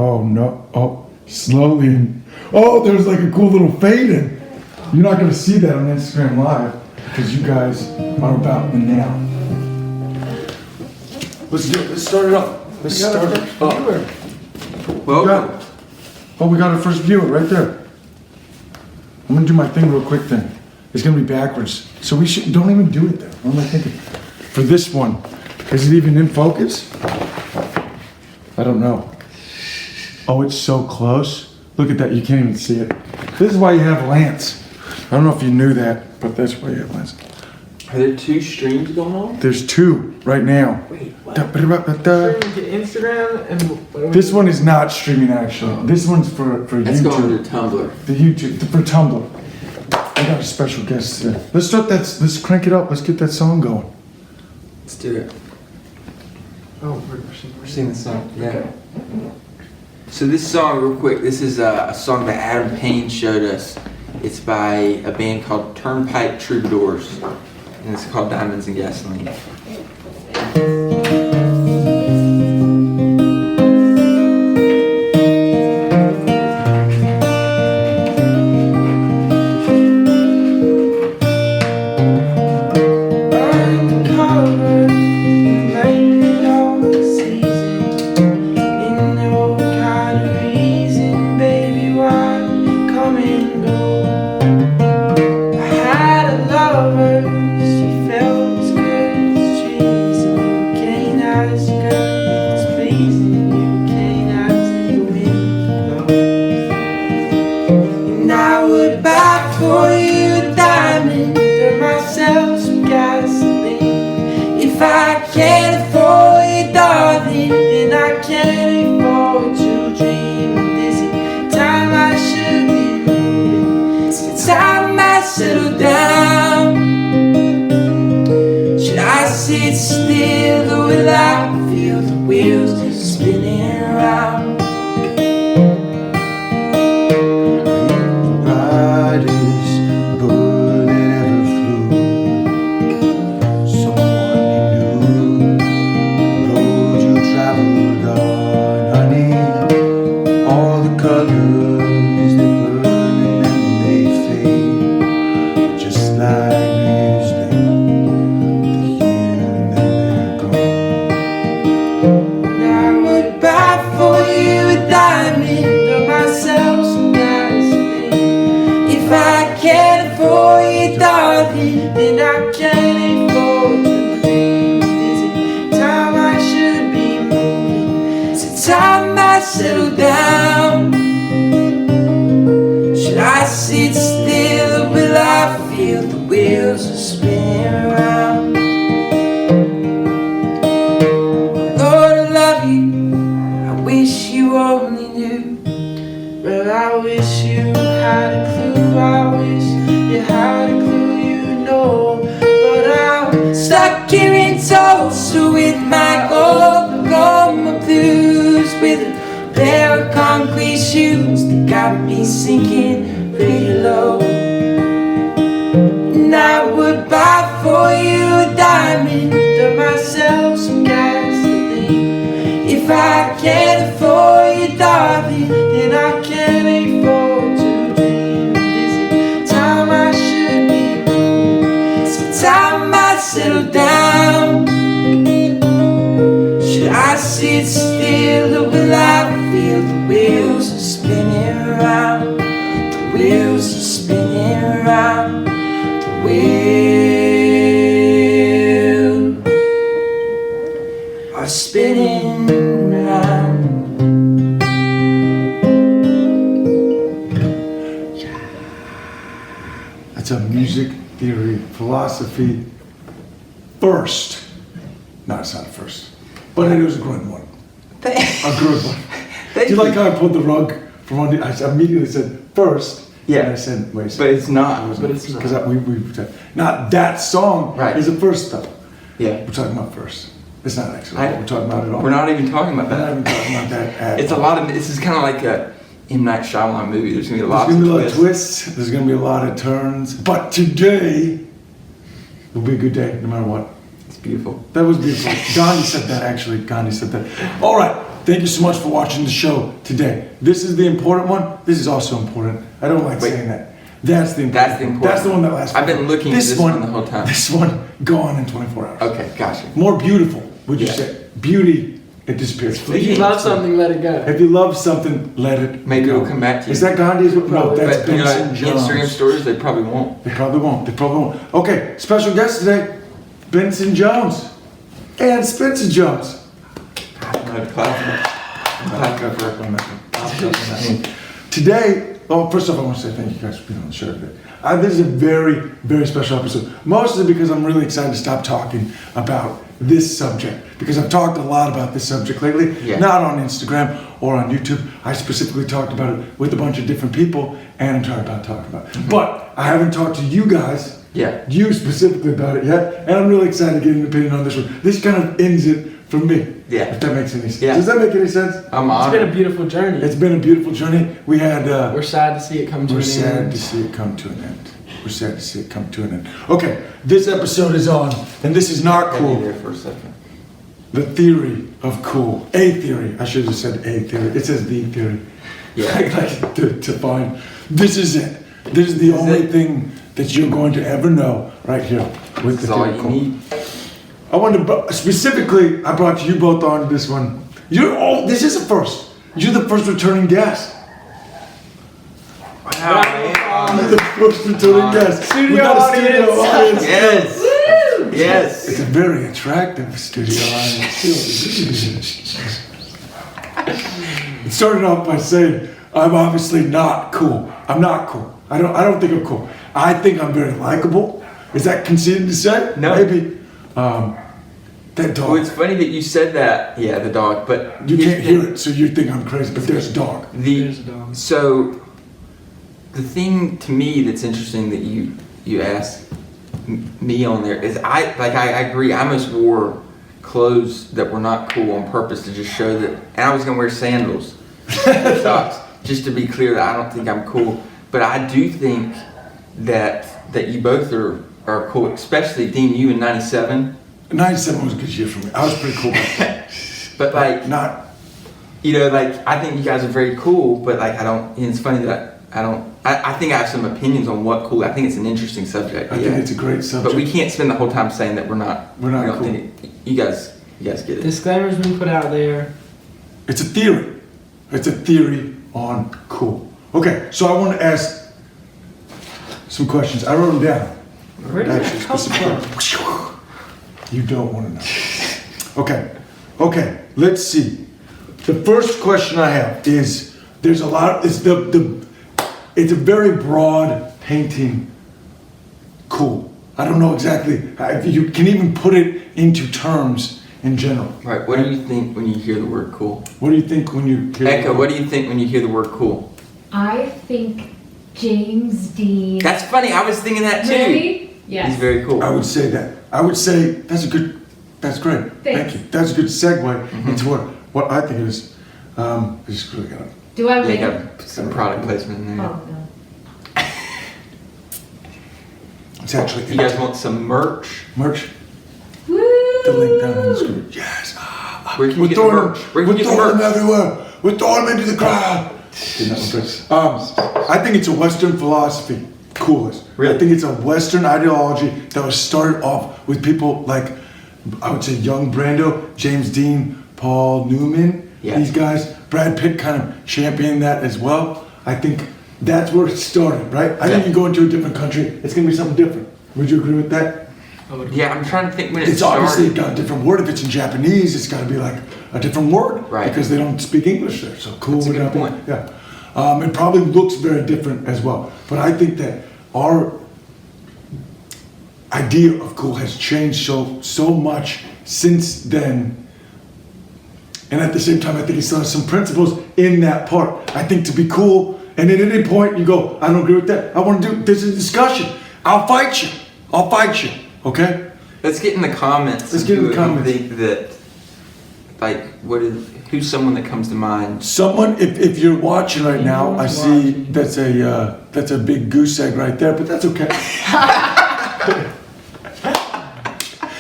Oh no. Oh, slowly. Oh, there's like a cool little fade in. You're not gonna see that on Instagram Live because you guys are about the now. Let's do it. Let's start it up. Let's start it up. Well, we got our first viewer right there. I'm gonna do my thing real quick then. It's gonna be backwards. So we should, don't even do it there. What am I thinking? For this one, is it even in focus? I don't know. Oh, it's so close. Look at that, you can't even see it. This is why you have Lance. I don't know if you knew that, but that's why you have Lance. Are there 2 streams going on? There's 2 right now. Wait, what? Streaming to Instagram and This one is not streaming actually. This one's for That's YouTube. going to Tumblr. The YouTube, for Tumblr. I got a special guest today. Let's start that, let's crank it up. Let's get that song going. Let's do it. we're Sing the song. Yeah. So this song, real quick, this is a song that Adam Payne showed us. It's by a band called Turnpike Troubadours, and it's called Diamonds and Gasoline. Settle down. Should I sit still, or will I feel the wheels spinning around? Brightest bird that ever flew. Someone you knew. Road you traveled on, honey. All the colors they burn and then they fade. Just like music, the here and then they're gone. And I would buy for you a diamond or myself some gasoline. If I can't afford you, darling, then I can't afford to dream. Is it time I should be moving? Is it time I settle down? Should I sit still, or will I feel the wheels are spinning around? Lord, I love you. I wish you only knew. Well, I wish you had a clue. I wish you had a clue, you know. But I'm stuck here in Tulsa with my Oklahoma blues, with a pair of concrete shoes that got me sinking pretty low. And I would buy for you a diamond or myself some gasoline. If I can't afford you, darling, then I can't afford to dream. Is it time I should be moving? Is it time I settle down? Should I sit still, or will I feel the wheels are spinning around? The wheels are spinning around. The wheels are spinning around. That's a music theory, philosophy first. No, it's not first. But it was a good one. A good one. Do you like how I pulled the rug from under? I immediately said first. Yeah. And I said, wait a second. But it's not. But it's not. Because we said, not that song Right. is the first though. Yeah. We're talking about first. It's not actually what we're talking about at all. We're not even talking about We're not that. even talking about that at It's a all. lot of. This is kind of like a M. Night Shyamalan movie. There's gonna be There's lots gonna be a of lot of twists. twists. There's gonna be a lot of turns. But today will be a good day, no matter what. It's beautiful. That was beautiful. Gandhi said that actually. Gandhi said that. All right. Thank you so much for watching the show today. This is the important one. This is also important. I don't like saying that. That's the important. That's the one that lasts. I've been looking at this one the whole time. This one gone in 24 hours. Okay, gotcha. More beautiful, would you say? Beauty, it disappears. If you love something, let it go. If you love something, let it Maybe go. it'll come back to you. Is that Gandhi's? No, that's But, you know, Benson Jones. Instagram stories, they probably won't. They probably won't. They probably won't. Okay, special guest today, Benson Jones. And Spencer Jones. Today, first off, I want to say thank you guys for being on the show today. This is a very, very special episode. Mostly because I'm really excited to stop talking about this subject. Because I've talked a lot about this subject lately. Yeah. Not on Instagram or on YouTube. I specifically talked about it with a bunch of different people. And I'm tired about talking about it. Mm-hmm. But I haven't talked to you guys. Yeah. You specifically about it yet. And I'm really excited to get an opinion on this one. This kind of ends it for me. Yeah. If that makes any sense. Yeah. Does that make any sense? I'm It's honored. been a beautiful journey. It's been a beautiful journey. We had. We're sad to see it come to We're an sad end. to see it come to an end. We're sad to see it come to an end. Okay, this episode is on, and this is not I'll be cool. there for a second. The theory of cool. A theory. I should have said a theory. It says the theory. Yeah. I like to find. This is it. This is the only thing that you're going to ever know right here with This is the all theory you of cool. need. I wanted to, specifically, I brought you both on this one. This is a first. You're the first returning guest. Wow. You're the first returning guest. Studio We got a studio audience. Yes. Yes. It's a very attractive studio audience. It started off by saying, I'm obviously not cool. I'm not cool. I don't think I'm cool. I think I'm very likable. Is that conceited to say? No. Maybe. That dog. Well, it's funny that you said that. Yeah, the dog. But You here's can't the hear thing. it, so you think I'm crazy, but there's a dog. There's a dog. So the thing to me that's interesting that you asked me on there is I agree. I almost wore clothes that were not cool on purpose to just show that, and I was gonna wear sandals, socks, just to be clear that I don't think I'm cool. But I do think that you both are cool, especially Dean, you in '97. 97 was a good year for me. I was pretty cool back then. But like, Not. you know, like I think you guys are very cool, but like I don't. And it's funny that I don't. I think I have some opinions on what cool. I think it's an interesting subject. I think it's a great subject. But we can't spend the whole time saying that we're not. We're not we don't cool. think it, you guys get it. Disclaimer's been put out there. It's a theory. It's a theory on cool. Okay, so I want to ask some questions. I wrote them down. Where did Actually, that come from? specifically. You don't want to know. Okay, let's see. The first question I have is, there's a lot, it's a very broad painting cool. I don't know exactly, you can even put it into terms in general. Right. What do you think when you hear the word cool? What do you think when you hear Echo, what do you think when you hear the word cool? I think James Dean. That's funny. I was thinking that too. Really? Yes. He's very cool. I would say that. I would say that's great. Thank Thanks. you. That's a good segue into what I think it is. I just really got it. Do I Yeah, win? got some product placement in there. Oh no. It's actually You guys want some merch? merch. Woo! The link down on the screen. Yes. Where can you We're get the throwing merch? Where can you we're get the throwing merch? them everywhere. We're throwing them into the crowd. I think it's a Western philosophy. Coolest. Really? I think it's a Western ideology that was started off with people like, I would say, young Brando, James Dean, Paul Newman. Yeah. These guys. Brad Pitt kind of championed that as well. I think that's where it started, right? I think Yeah. you go into a different country, it's going to be something different. Would you agree with that? Yeah, I'm trying to think when it It's started. obviously got a different word. If it's in Japanese, it's got to be like a different word, Right. Because they don't speak English there. So cool That's a would good not be. point. Yeah, it probably looks very different as well. But I think that our idea of cool has changed so much since then. And at the same time, I think it still has some principles in that part. I think to be cool, and at any point you go, I don't agree with that. I want to do. There's a discussion. I'll fight you. Okay. Let's get in the comments. Let's get in the who comments. you think that, like, who's someone that comes to mind? Someone, if you're watching right now, I Anyone's see watching. that's a big goose egg right there, but that's okay.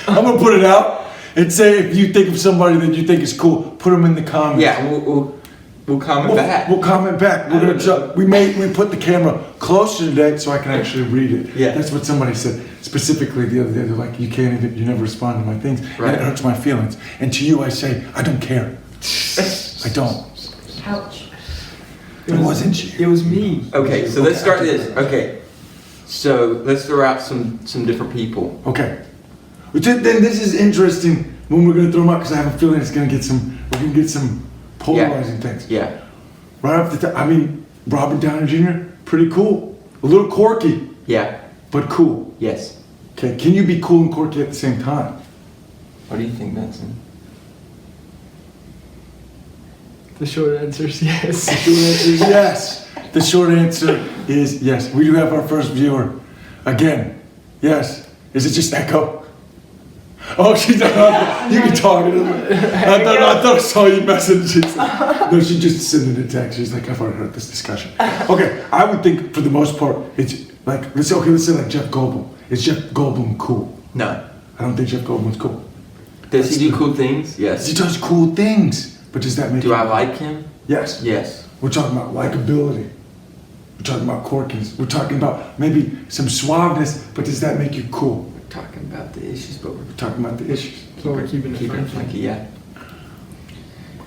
I'm gonna put it out. And say if you think of somebody that you think is cool, put them in the comments. Yeah, we'll comment back. We'll comment back. We're gonna we put the camera closer today so I can actually read it. Yeah. That's what somebody said specifically the other day. They're like, you never respond to my things, Right. and it hurts my feelings. And to you, I say, I don't care. I don't. Ouch. It wasn't you. It was me. Okay, so let's start this. Okay, so let's throw out some different people. Okay. Then this is interesting when we're gonna throw them out because I have a feeling we're gonna get some polarizing things. Yeah. Right off the top, I mean, Robert Downey Jr., pretty cool. A little quirky, Yeah. but cool. Yes. Okay, can you be cool and quirky at the same time? What do you think, Benson? The short answer is yes. The short answer is yes. The short answer is yes. We do have our first viewer. Again, yes. Is it just echo? Oh, she's not. You can talk. I thought I saw you messages. No, she just sent in a text. She's like, I've already heard this discussion. Okay, I would think for the most part, it's like, let's say like Jeff Goldblum. Is Jeff Goldblum cool? No. I don't think Jeff Goldblum's cool. Does he do cool things? He Yes. does cool things, but does that make Do you I like him? Yes. Yes. We're talking about likability. We're talking about quirkiness. We're talking about maybe some suaveness, but does that make you cool? We're talking about the issues, but we're We're talking about the issues. So we're keeping it funky. funky. Yeah.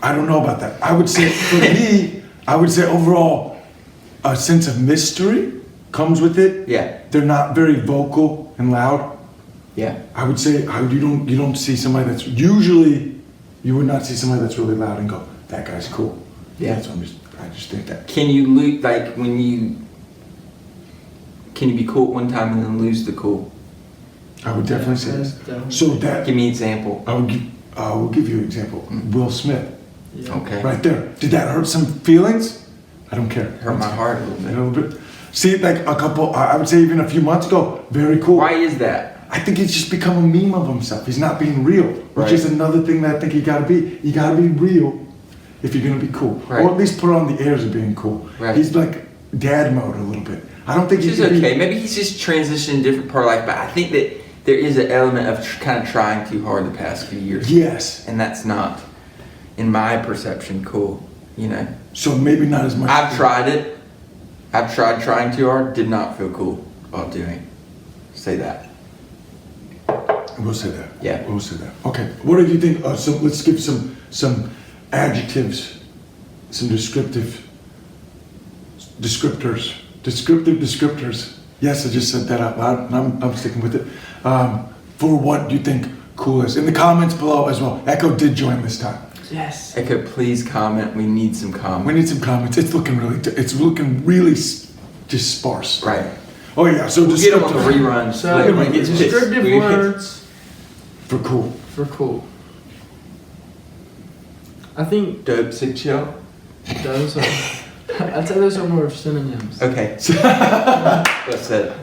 I don't know about that. I would say, for me, I would say overall, a sense of mystery comes with it. Yeah. They're not very vocal and loud. Yeah. I would say you don't see somebody that's usually you would not see somebody that's really loud and go, that guy's cool. Yeah. That's what I just think that. Can you lose Can you be cool at one time and then lose the cool? I would definitely say That's this. definitely- So that Give me an example. I will give you an example. Will Smith, Yeah. Okay. right there. Did that hurt some feelings? I don't care. Hurt my heart a little A bit. little bit. See, like a couple, I would say even a few months ago, very cool. Why is that? I think he's just become a meme of himself. He's not being real, which Right. is another thing that I think you gotta be. You gotta be real if you're gonna be cool. Right. Or at least put on the airs of being cool. Right. He's like dad mode a little bit. I don't think Which he's is okay. Maybe he's just transitioning a different part of life, but I think that there is an element of kind of trying too hard the past few years. Yes. And that's not, in my perception, cool. You know? So maybe not as much. I've tried it. I've tried trying too hard. Did not feel cool while doing. Say that. We'll say that. Yeah. We'll say that. Okay. What do you think? So let's give some adjectives, some descriptors. Descriptive descriptors. Yes, I just said that out loud, and I'm sticking with it. For what do you think cool is? In the comments below as well. Echo did join this time. Yes. Echo, please comment. We need some We comments. need some comments. It's looking really just sparse. Right. Oh yeah. So We'll get them on the descriptive reruns. So, Like, when it gets pissed. descriptive We get pissed. words for cool. for cool. I think Dope, sick, chill. those are. I'd say those are more synonyms. Okay. That's it.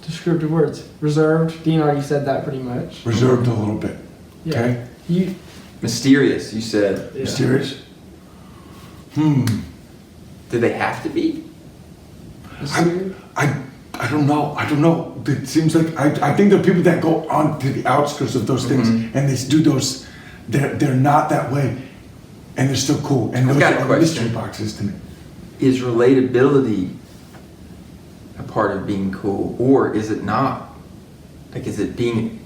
Descriptive words. Reserved. Dean already said that pretty much. Reserved a little bit. Yeah. Okay. You. Mysterious, you said. Yeah. Mysterious. Do they have to be? I don't know. It seems like I think there are people that go on to the outskirts of those things Mhm. and they do those. They're not that way, and they're still cool. And I've those got a are question. mystery boxes to me. Is relatability a part of being cool, or is it not? Like, is it being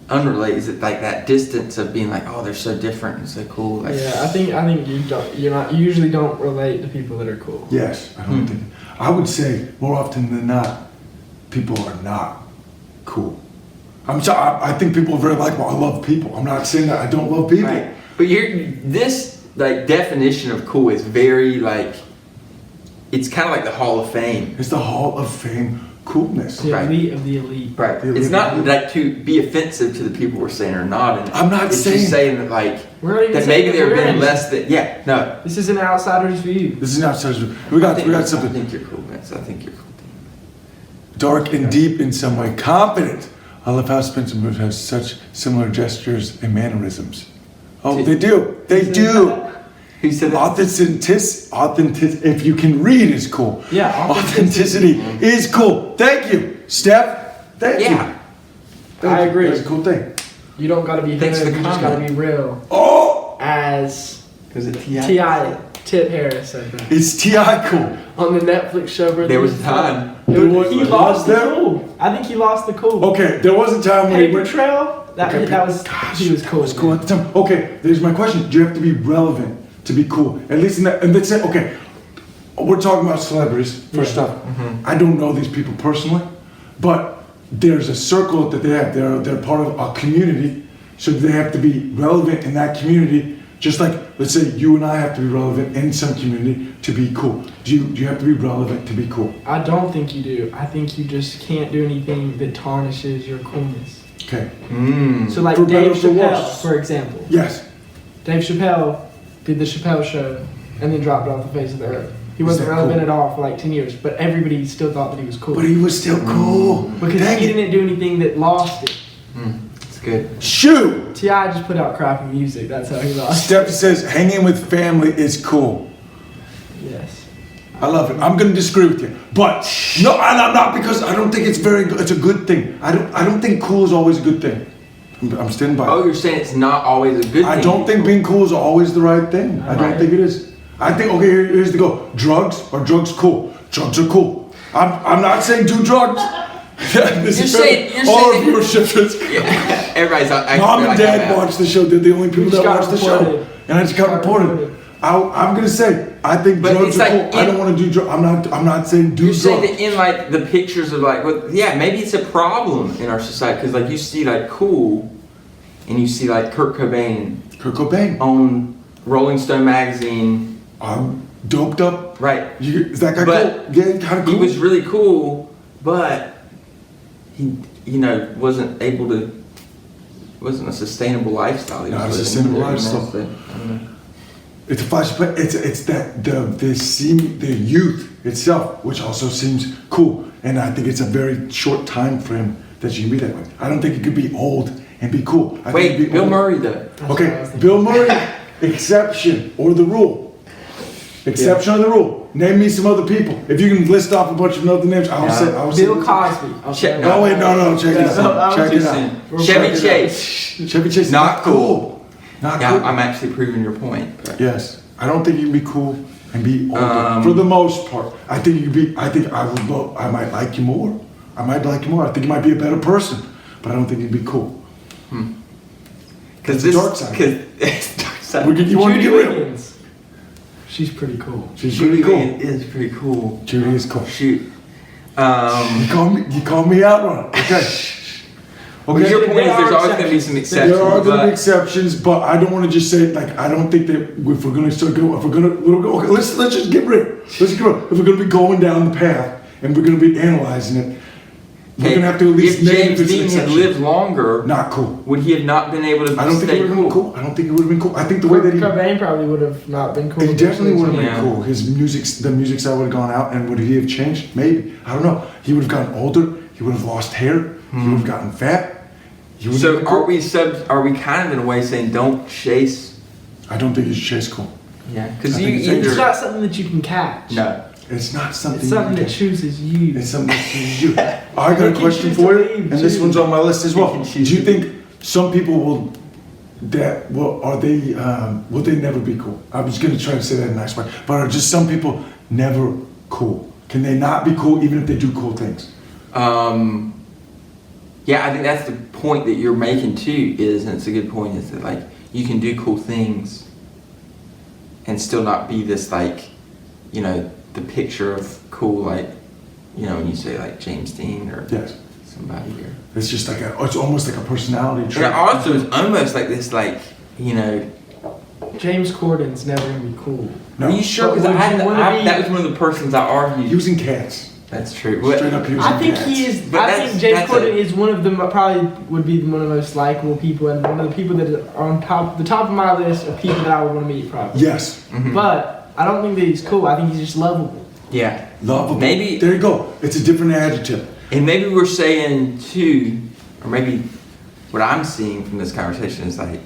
unrelated? Is it like that distance of being like, oh, they're so different and so cool? Like, Yeah, I think you usually don't relate to people that are cool. Yes, I don't think. I would say more often than not, people are not cool. I'm sorry. I think people are very likable. I love people. I'm not saying that I don't love people. Right. But this like definition of cool is very like, it's kind of like the Hall of Fame. It's the Hall of Fame coolness. The Right. elite of the elite. Right. The It's not elite. like to be offensive to the people we're saying or not. And I'm not it's saying- just saying that like We're not even that saying maybe that there have we're been in. less than no. This is an outsider's view. This is not such. We got I something think you're cool, Vince. I think you're cool. dark and deep in some way, confident. I love how Spencer Mood has such similar gestures and mannerisms. Oh, they do. They do. Who said that? Authenticity, if you can read, is cool. Yeah, Authenticity is cool. Thank you, Steph. Thank Yeah. you. I agree. That's a cool thing. You don't gotta be Thanks hood, for you just comment. gotta be real. Oh, As Was it T.I. Tip Harris said that. it's T.I. cool. On the Netflix show where There was a time. There was- he was lost the there? cool. I think he lost the cool. Okay, there was a time when he Paper went. Trail, that Okay, that was he was cool. It was cool at the time. Okay, there's my question. Do you have to be relevant to be cool? At least in that, and let's say, okay, we're talking about celebrities, first Yeah. off. I don't know these people personally, but there's a circle that they have. They're part of a community, so they have to be relevant in that community. Just like, let's say you and I have to be relevant in some community to be cool. Do you have to be relevant to be cool? I don't think you do. I think you just can't do anything that tarnishes your coolness. Okay. So like For better Dave or for Chappelle, worse. for example. Yes. Dave Chappelle did the Chappelle show and then dropped off the face of the earth. He wasn't that relevant cool? at all for like 10 years, but everybody still thought that he was cool. But he was still cool. Because Dang he it. didn't do anything that lost it. It's good. Shoot! T.I. just put out crappy music, that's how he lost it. Steph says hanging with family is cool. Yes. I love it. I'm gonna disagree with you, but no, and I'm not, because I don't think it's very good. It's a good thing. I don't think cool is always a good thing. I'm standing by. Oh, you're saying it's not always a good thing. I don't think being cool is always the right thing. I don't Right. think it is. I think, okay, here's the go. Drugs, are drugs cool? Drugs are cool. I'm not saying do drugs. This You're is saying- you're all our saying- viewership is. Everybody's I Mom feel and like Dad I'm out. watch the show. They're the only people We just that got watch the show, reported. and I just got reported. I'm gonna say I think But drugs it's are like cool. I don't want to do drugs. I'm not saying do You're drugs. saying that in like the pictures of like, well, yeah, maybe it's a problem in our society because like you see like cool, and you see like Kurt Cobain Kurt Cobain. on Rolling Stone magazine, I'm doped up. right? Is that guy But cool? Yeah, kind of cool. He was really cool, but he, wasn't able to. Wasn't a sustainable lifestyle. He Not was a living, sustainable and lifestyle. that's it. I don't know. It's a flash, but it's that the youth itself, which also seems cool, and I think it's a very short time frame that you can be that way. I don't think you could be old and be cool. I think Wait, you'd be Bill old. Murray though. That's what I was Okay, thinking. Bill Murray, exception or the rule. Exception or the rule. Name me some other people. If you can list off a bunch of other names, I'll say. Bill Cosby. Check- Oh wait, no, check it No, out. Check Too it out. soon. Chevy Chase. Chevy Chase, Not cool. Not Yeah, cool. I'm actually proving your point. Yes, I don't think you can be cool and be older. Um, For the most part, I think you can be. I think I would. I might like you more. I might like you more. I think you might be a better person, but I don't think you'd be cool. Because It's the dark side. It's dark side. You want to Judy get real? Williams. She's pretty cool. She's Judy really cool. is pretty cool. Judy is cool. Shoot. You call me out on it. Okay. Well, your point There is there's are always going to be some exceptions. There are going to but- be exceptions, but I don't want to just say like I don't think that if we're going to start going, if we're going to okay, let's just get real. Let's get real. If we're going to be going down the path and we're going to be analyzing it, we're Okay, going to have to at least if name James if it's an Dean had exception. lived longer, Not cool. would he have not been able to I don't think stay it would have been cool. I don't think it would have been cool. I think the way that he Cobain probably would have not been cool. He definitely would have been Yeah. cool. His the music style would have gone out, and would he have changed? Maybe. I don't know. He would have gotten older. He would have lost hair. He would have gotten fat. He would have So been cool. are we kind of in a way saying don't chase? I don't think he's chase cool. Yeah, because I you think it's It's either not something that you can catch. no. It's not something. It's something you that can- chooses you. It's something that you do. I got They a can question choose for to you, leave, and this too. one's on my list as well. They Do can choose you to think some people will they never be cool? I was going to try to say that in a nice way, but are just some people never cool? Can they not be cool even if they do cool things? Yeah, I think that's the point that you're making too. And it's a good point. Is that like you can do cool things and still not be this like, the picture of cool like, when you say like James Dean or Yes. somebody or. It's just like it's almost like a personality And trait. it also is almost like this like, James Corden's never gonna be cool. No. Are you sure? But Because would you wanna be- that was one of the persons I argued. He was in Cats. That's true. Straight up, he was I in think Cats. he is. But I that's- think James that's Corden a- is one of the probably would be one of the most likable people and one of the people that are on the top of my list of people that I would want to meet probably. Yes. Mhm. But I don't think that he's cool. I think he's just lovable. Yeah. Lovable. Maybe- There you go. It's a different adjective. And maybe we're saying too, or maybe what I'm seeing from this conversation is like,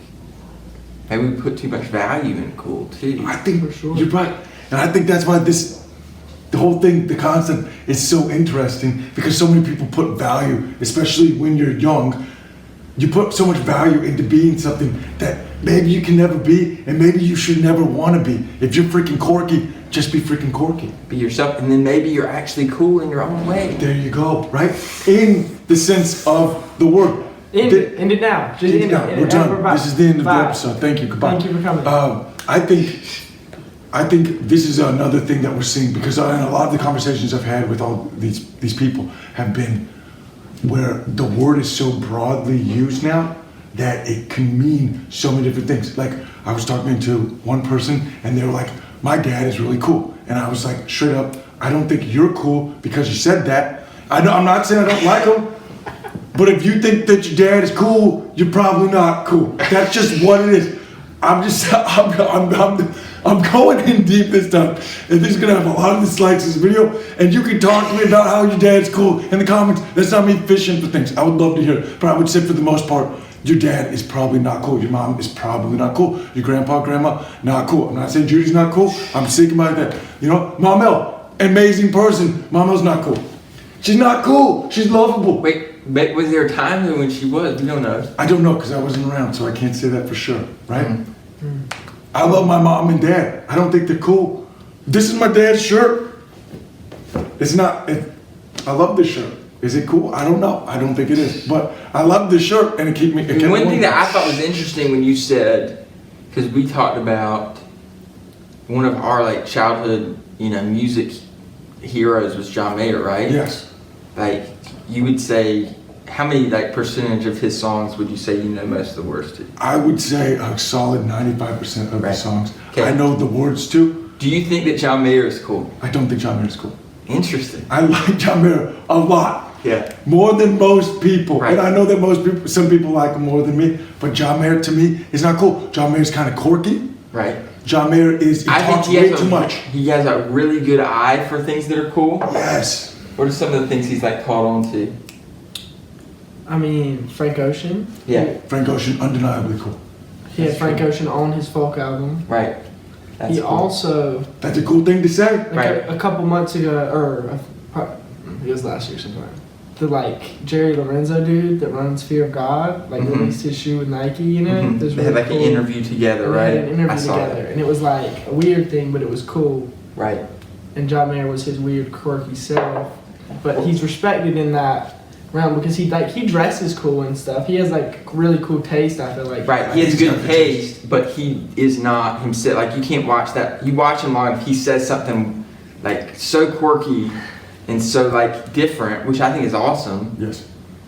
maybe we put too much value in cool too. I think For sure. you're right. And I think that's why the whole thing, the concept is so interesting because so many people put value, especially when you're young, you put so much value into being something that maybe you can never be, and maybe you should never want to be. If you're freaking quirky, just be freaking quirky. Be yourself, and then maybe you're actually cool in your own way. There you go, right? In the sense of the word. End it now. Just end it. We're done. Bye. This is the end of the Bye. episode. Thank you. Goodbye. Thank you for coming. I think this is another thing that we're seeing, because in a lot of the conversations I've had with all these people have been where the word is so broadly used now that it can mean so many different things. Like, I was talking to one person and they were like, my dad is really cool. And I was like, straight up, I don't think you're cool because you said that. I'm not saying I don't like him, but if you think that your dad is cool, you're probably not cool. That's just what it is. I'm going in deep this time, and this is gonna have a lot of dislikes this video, and you can talk to me about how your dad's cool in the comments. That's not me fishing for things. I would love to hear it, but I would say for the most part, your dad is probably not cool. Your mom is probably not cool. Your grandpa, grandma, not cool. I'm not saying Judy's not cool. I'm thinking about that. You know, Mom El, amazing person. Mom El's not cool. She's not cool. She's lovable. Wait, was there a time when she was? We don't know. I don't know, because I wasn't around, so I can't say that for sure, right? I love my mom and dad. I don't think they're cool. This is my dad's shirt. It's not, I love this shirt. Is it cool? I don't know. I don't think it is. But I love this shirt, and it kept me. One thing that I thought was interesting when you said, because we talked about one of our like childhood, music heroes was John Mayer, right? Yes. Like, you would say, how many like percentage of his songs would you say you know most of the words to? I would say a solid 95% of the songs. Okay. I know the words to. Do you think that John Mayer is cool? I don't think John Mayer is cool. Interesting. I like John Mayer a lot. Yeah. More than most people. Right. And I know that some people like him more than me, but John Mayer to me is not cool. John Mayer's kind of quirky. Right. John Mayer he talks way too much. He has a really good eye for things that are cool. Yes. What are some of the things he's like caught on to? I mean, Frank Ocean. Yeah. Frank Ocean, undeniably cool. He had Frank Ocean on his folk album. Right. That's He cool. also, That's a cool thing to say. like Right. a couple months ago, it was last year sometime. The Jerry Lorenzo dude that runs Fear of God, released his shoe with Nike, Mhm. It was They had really like cool. an interview together, And they right? had an interview I saw together, that. and it was like a weird thing, but it was cool. Right. And John Mayer was his weird, quirky self, but he's respected in that realm because he dresses cool and stuff. He has really cool taste. I feel like. Right. He has He's good got taste, but he is not himself. Like, you can't watch that. You watch him live, he says something like so quirky and so like different, which I think is awesome. Yes.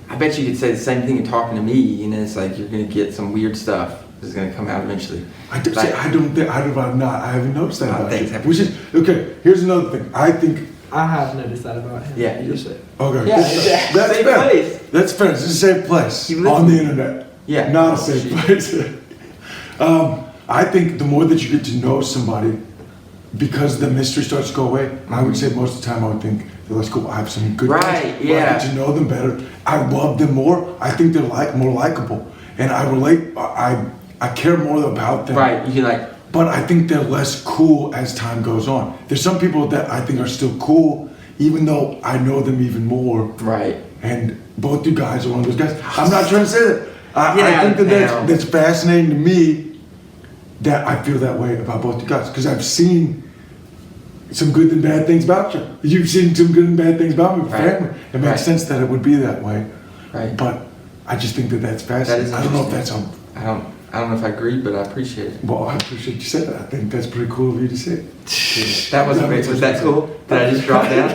I bet you could say the same thing in talking to me, it's like you're gonna get some weird stuff that's gonna come out eventually. I haven't noticed that about Thanks. you. Which is, okay, here's another thing. I think, I have noticed that about him. Yeah. You just said. okay. Yeah, That's same fair. place. That's fair. It's a safe place He lives on the in- internet. Yeah. Not a Oh, safe shit. place. I think the more that you get to know somebody, because the mystery starts to go away, I would say most of the time I would think, let's go, I have some good Right, friends where I yeah. get to know them better. I love them more. I think they're more likable. And I relate, I care more about them. Right. You can like. But I think they're less cool as time goes on. There's some people that I think are still cool, even though I know them even more. Right. And both you guys are one of those guys. I'm not trying to say that. I Yeah, think that now. that's fascinating to me that I feel that way about both you guys. Because I've seen some good and bad things about you. You've seen some good and bad things about me, Right. family. It makes Right. sense that it would be that way. Right. But I just think that that's fascinating. is I don't know if interesting. that's I don't know if I agree, but I appreciate it. well, I appreciate you said that. I think that's pretty cool of you to say. That was great. Was that cool? Did I just drop down?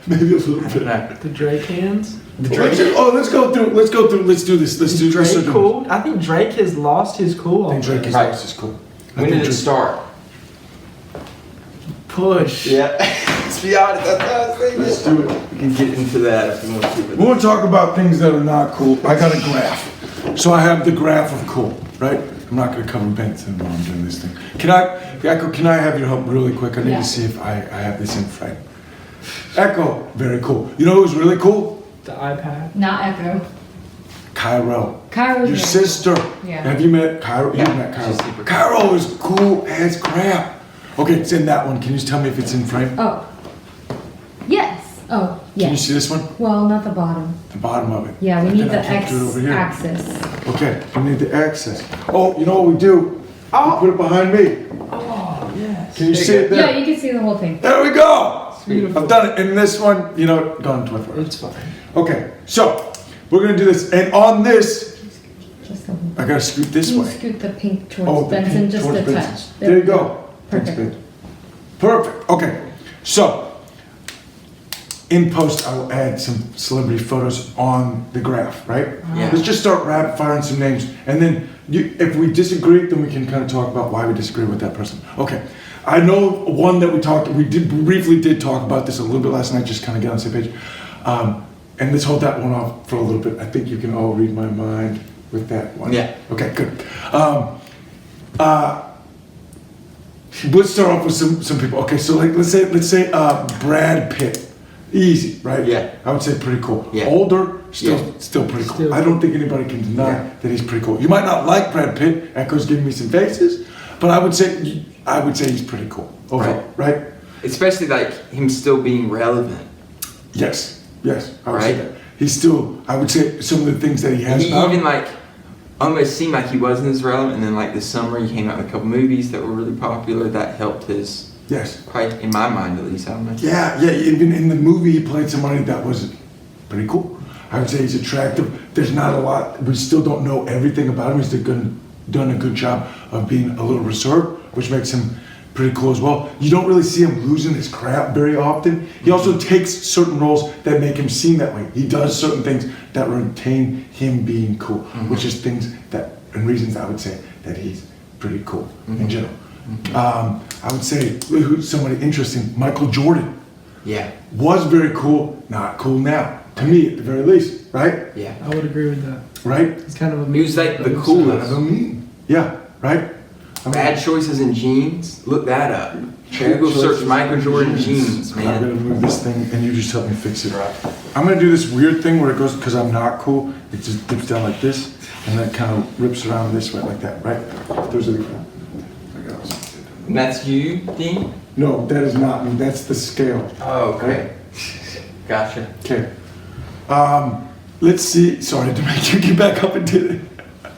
Maybe a little bit. No. The Drake hands. The Let's Drake. let's go through. Let's do this. Let's do Is this. Drake cool? I think Drake has lost his cool. I think Drake is Right. lost his cool. I When think did it Drake- start? Push. Yeah. Let's be honest. That's what I was thinking. Let's do it. We can get into that if you want to. We want to talk about things that are not cool. I got a graph. So I have the graph of cool, right? I'm not going to cover Benson while I'm doing this thing. Can I have your help really quick? I need Yeah. to see if I have this in frame. Echo, very cool. You know who's really cool? The iPad. Not Echo. Cairo. Kyra's Your really sister. Yeah. Have you met Cairo? Yeah, You've met Cairo. she's super cool. Cairo is cool as crap. Okay, it's in that one. Can you just tell me if it's in frame? Oh. Yes. Oh. Can you Yeah. see this one? Well, not the bottom. The bottom of it. Yeah, we And need then the I can't do it over here. x-axis. Okay, we need the access. Oh, you know what we do? Oh. We put it behind me. Oh, yes. Can you see it there? Yeah, you can see the whole thing. There we go. Beautiful. I've done it. And this one, you know, gone 24 hours. It's fine. Okay, so we're gonna do this. And on this, Just a little. I gotta scoot this Can you way. scoot the pink towards Oh, the Benson pink just towards a Benson. touch? There you go. Perfect. That's good. Perfect. Okay. So, in post, I will add some celebrity photos on the graph, right? Yeah. Let's just start rapid firing some names, and then if we disagree, then we can kind of talk about why we disagree with that person. Okay. I know one that we briefly did talk about this a little bit last night, just kind of get on the same page. And let's hold that one off for a little bit. I think you can all read my mind with that one. Yeah. Okay, good. Let's start off with some people. Okay, so like let's say Brad Pitt. Easy, right? Yeah. I would say pretty cool. Yeah. Older, still Yeah. pretty cool. Still I don't think anybody can deny Yeah. that he's pretty cool. You might not like Brad Pitt. Echo's giving me some faces, but I would say he's pretty cool overall, right? Especially like him still being relevant. Yes. I would say Right. that. He's still. I would say some of the things that he has. He even like almost seemed like he wasn't as relevant, and then like this summer he came out with a couple movies that were really popular that helped his. Yes. Quite in my mind, at least. I don't know. Yeah. Even in the movie, he played somebody that was pretty cool. I would say he's attractive. There's not a lot. We still don't know everything about him. He's done a good job of being a little reserved, which makes him pretty cool as well. You don't really see him losing his crap very often. He also takes certain roles that make him seem that way. He does certain things that retain him being cool, which is things that and reasons I would say that he's pretty cool in general. I would say who's somebody interesting. Michael Jordan Yeah. was very cool, not cool now. To me, at the very least, right? Yeah. I would agree with that. Right? It's kind of a He was like the Kind coolest. of a mean. Yeah, right? I mean, Bad choices in jeans. Look that up. Google search choices Michael in Jordan jeans. jeans, I'm man. gonna move this thing and you just help me fix it. I'm gonna do this weird thing where it goes, because I'm not cool, it just dips down like this, and then it kind of rips around this way like that, right? Those are the. And that's you, Dean? No, that is not me, that's the scale. Oh, okay. Gotcha. Okay. Let's see, sorry to make you get back up and do it.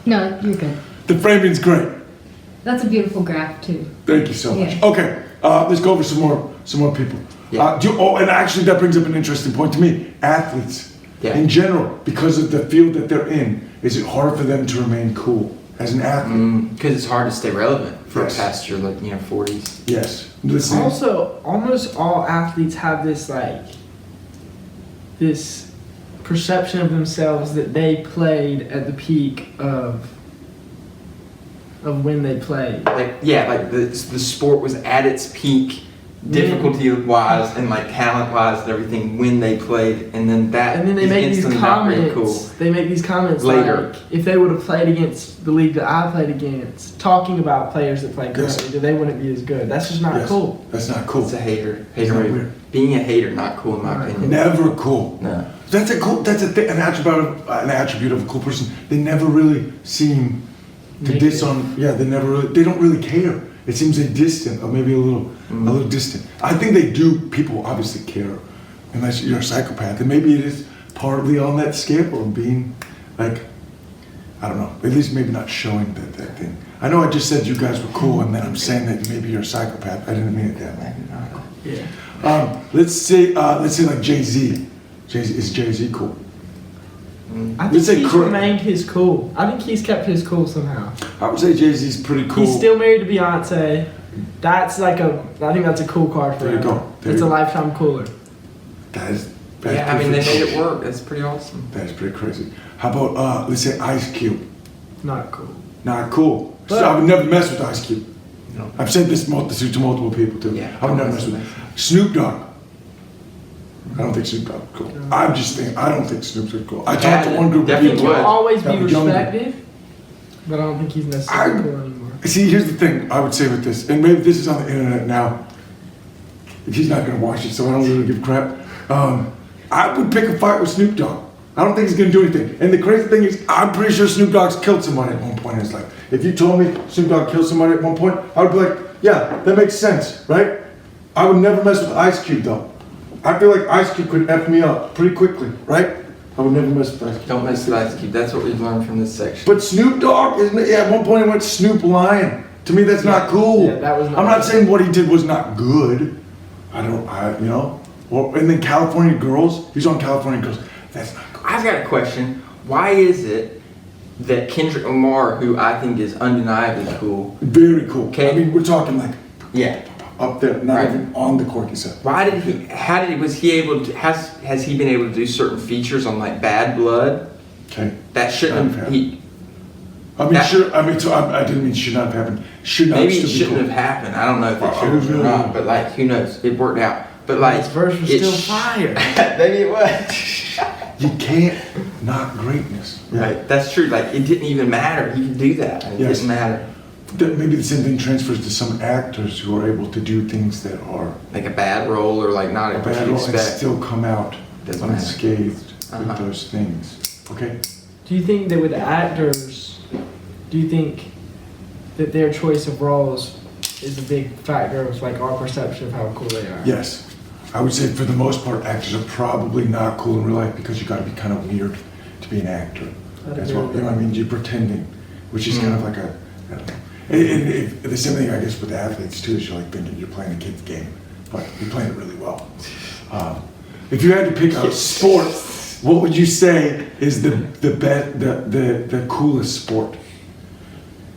No, you're good. The framing's great. That's a beautiful graph too. Thank you so much. Yeah. Okay, let's go over some more people. Yeah. And actually that brings up an interesting point to me. Athletes, Yeah. in general, because of the field that they're in, is it hard for them to remain cool as an athlete? Because it's hard to stay relevant for Yes. past your 40s. Yes. Listen. Also, almost all athletes have this this perception of themselves that they played at the peak of when they played. Like the sport was at its peak, difficulty wise and like talent wise and everything when they played, and then they is make these instantly not very comments. cool. They make these comments Later. like, if they would have played against the league that I played against, talking about players that played Yes. currently, they wouldn't be as good. That's just not Yes. cool. That's not cool. It's a hater. Isn't that Hater. weird? Being a hater, not cool in my Right. opinion. Never cool. No. That's a thing, an attribute of a cool person. They never really seem to Negative. diss on. Yeah, they don't really care. It seems they're distant, or maybe a little distant. I think they do. People obviously care, unless you're a psychopath, and maybe it is partly on that scale of being like, I don't know. At least maybe not showing that thing. I know I just said you guys were cool, and then I'm saying that maybe you're a psychopath. I didn't mean it that way. Yeah. Let's say like Jay-Z. Is Jay-Z cool? I think Let's say he's Cor- remained his cool. I think he's kept his cool somehow. I would say Jay-Z's pretty cool. He's still married to Beyonce. That's I think that's a cool card for There you him. go. There It's you a go. lifetime cooler. That's Yeah, I mean they pretty made it work. That's pretty awesome. That's pretty crazy. How about let's say Ice Cube? Not cool. Not cool. So But- I would never mess with Ice Cube. No. I've said this to multiple people too. Yeah, I would never that's mess with amazing. Snoop Dogg. I don't think Snoop Dogg is cool. I don't think Snoop's cool. I talked to one group of Definitely people. He'll would. always be That was younger. respected, but I don't think he's necessarily I- cool anymore. See, here's the thing I would say with this, and maybe this is on the internet now. He's not going to watch it, so I don't really give a crap. I would pick a fight with Snoop Dogg. I don't think he's going to do anything. And the crazy thing is, I'm pretty sure Snoop Dogg's killed somebody at one point in his life. If you told me Snoop Dogg killed somebody at one point, I would be like, yeah, that makes sense, right? I would never mess with Ice Cube, though. I feel like Ice Cube could F me up pretty quickly, right? I would never mess with Ice Cube. Don't mess with Ice Cube. That's what we've learned from this section. But Snoop Dogg, isn't it? Yeah, at one point he went Snoop Lion. To me, that's not cool. Yeah, that was not I'm not cool. saying what he did was not good. You know? Well, and then California Girls, he's on California Girls. That's not cool. I've got a question. Why is it that Kendrick Lamar, who I think is undeniably cool, Very cool. Okay. I mean, we're talking like yeah, up there, not Right. even on the quirky side. was he able to, has he been able to do certain features on like Bad Blood? Okay. That shouldn't have, I didn't mean should not have happened. Should not maybe still it be shouldn't cool. have happened. I don't know if it Oh, should have or really? not, but like, who knows? It worked out. But like, His verse was it still sh- fire. Maybe it was. You can't knock greatness. Right, that's true. Like, it didn't even matter. He could do that. And it Yes. didn't matter. Maybe the same thing transfers to some actors who are able to do things that are Like a bad role or like not a what bad you role and expect. still come out Doesn't matter. unscathed Uh-huh. with those things. Okay? Do you think that with actors, do you think that their choice of roles is a big factor of like our perception of how cool they are? Yes. I would say for the most part, actors are probably not cool in real life because you got to be kind of weird to be an actor. I'd As agree well, with you know what I that. mean? You're pretending, which is kind of like a, I don't know. And the same thing, I guess, with athletes too, is you're like thinking you're playing a kid's game, but you're playing it really well. If you had to pick a sport, what would you say is the coolest sport?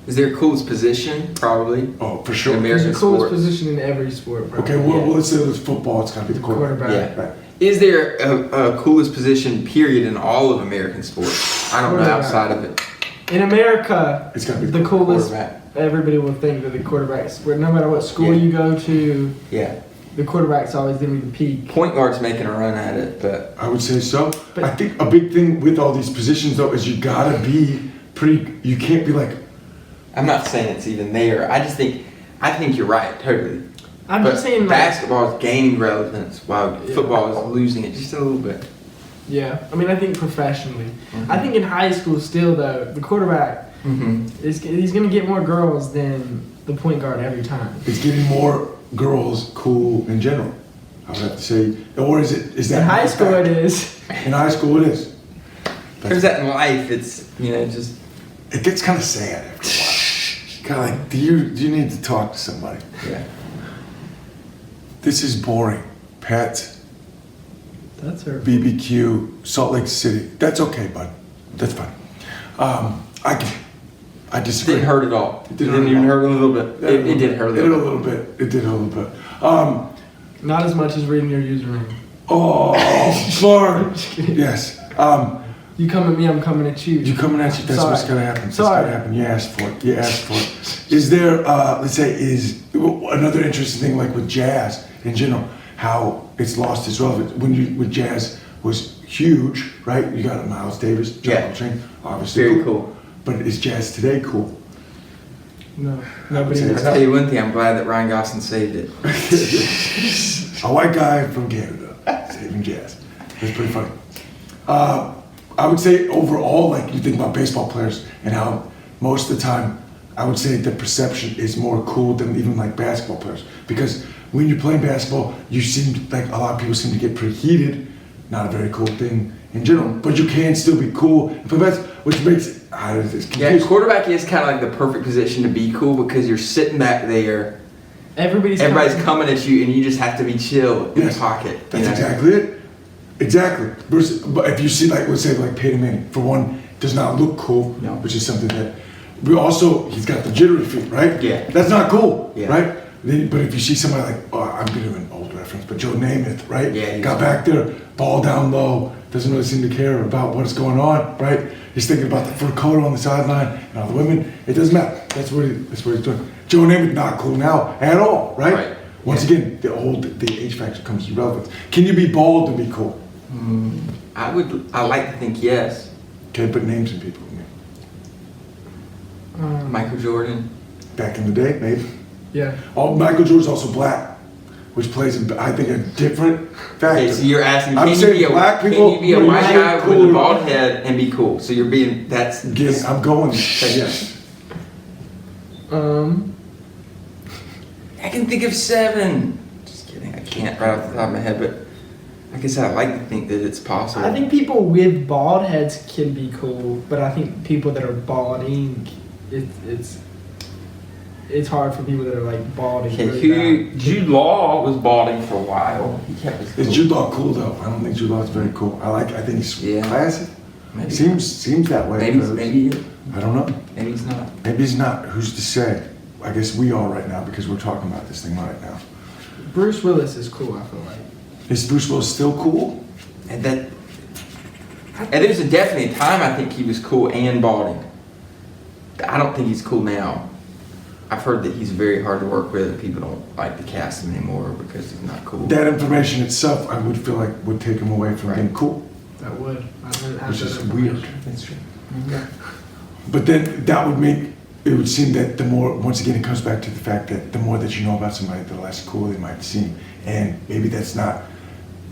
Is there a coolest position? Probably. Oh, for In sure. There's American the coolest sports. position in every sport, bro. Okay, well, let's say it's football. It's got to be the quarterback. Quarterback. Yeah. Right. Is there a coolest position, period, in all of American sports? I don't know Quarterback. outside of it. In America, It's got to be the coolest, Quarterback. everybody will think that the quarterback's, where no matter what school Yeah. you go to, Yeah. the quarterback's always going to be the peak. Point guard's making a run at it, but I would say so. But- I think a big thing with all these positions though is you gotta be pretty. You can't be like, I'm not saying it's even there. I think you're right, totally. I'm But just saying, like, basketball is gaining relevance while Yeah. football is losing it just a little bit. yeah. I mean, I think professionally. I think in high school still, though, the quarterback, Mm-hmm. he's going to get more girls than the point guard every time. it's getting more girls cool in general. I would have to say, or is that In high school, it is. In high school, it is. There's that in life. It's just It gets kind of sad after a while. Kind of like, do you need to talk to somebody? yeah. This is boring. Pets, That's her. BBQ, Salt Lake City. That's okay, bud. That's fine. I It disagree. didn't hurt at all. It didn't didn't hurt even at all. hurt a little bit. It did hurt a It did a little little bit. bit. It did a little bit. Not as much as reading your username. Oh, Bart. Yes. You come at me, I'm coming at you. You coming at you? That's Sorry. what's gonna happen. That's Sorry. gonna happen. You asked for it. You asked for it. Is there, let's say, is another interesting thing like with jazz in general, how it's lost its relevance. When jazz was huge, right? You got a Miles Davis, John Yeah. Coltrane, obviously. Very cool. But is jazz today cool? No, nobody say I'll knows. tell you one thing. I'm glad that Ryan Gosling saved it. A white guy from Canada saving jazz. It's pretty funny. I would say overall, like you think about baseball players and how most of the time, I would say the perception is more cool than even like basketball players. Because when you're playing basketball, you seem like a lot of people seem to get pretty heated. Not a very cool thing in general, but you can still be cool and play basketball, which makes it it's Yeah, confusing. quarterback is kind of like the perfect position to be cool because you're sitting back there. Everybody's Everybody's coming at you, and you just have to be chill in Yes. the pocket. That's exactly it. Exactly. Versus, but if you see, like, let's say, like Peyton Manning, for one, does not look cool, No. which is something that we also, he's got the jittery feet, right? Yeah. That's not cool, Yeah. right? Then, but if you see somebody like, I'm going to do an old reference, but Joe Namath, right? Yeah, he got was- back there, ball down low, doesn't really seem to care about what's going on, right? He's thinking about the fur coat on the sideline and all the women. It doesn't matter. That's what he's doing. Joe Namath not cool now at all, right? Right. Once again, the age factor comes to relevance. Can you be bald and be cool? I like to think yes. Okay, put names in people. Michael Jordan. Back in the day, maybe. Yeah. Michael Jordan's also black, which plays, I think, a different factor. Okay, so you're asking, I'm can you saying be a black can people you be a who white are guy with cool. a bald head and be cool? So you're being that's Yes, I'm going. Yes. I can think of 7. Just kidding, I can't right off the top of my head, but I guess I like to think that it's possible. I think people with bald heads can be cool, but I think people that are balding, it's hard for people that are like balding. Okay, really bad. Jude Law was balding for a while. He kept his Is Jude Law cool though? I don't think Jude Law is very cool. I think he's Yeah. classy. Maybe. Seems that way. Maybe I don't know. maybe he's not. Maybe he's not. Who's to say? I guess we are right now because we're talking about this thing right now. Bruce Willis is cool, I feel like. Is Bruce Willis still cool? And there's definitely a time I think he was cool and balding. I don't think he's cool now. I've heard that he's very hard to work with and people don't like to cast him anymore because he's not cool. That information itself, I would feel like would take him away from Right. being cool, That would. I didn't have which that is information. weird. That's true. But then that would make it would seem that the more, once again, it comes back to the fact that the more that you know about somebody, the less cool they might seem, and maybe that's not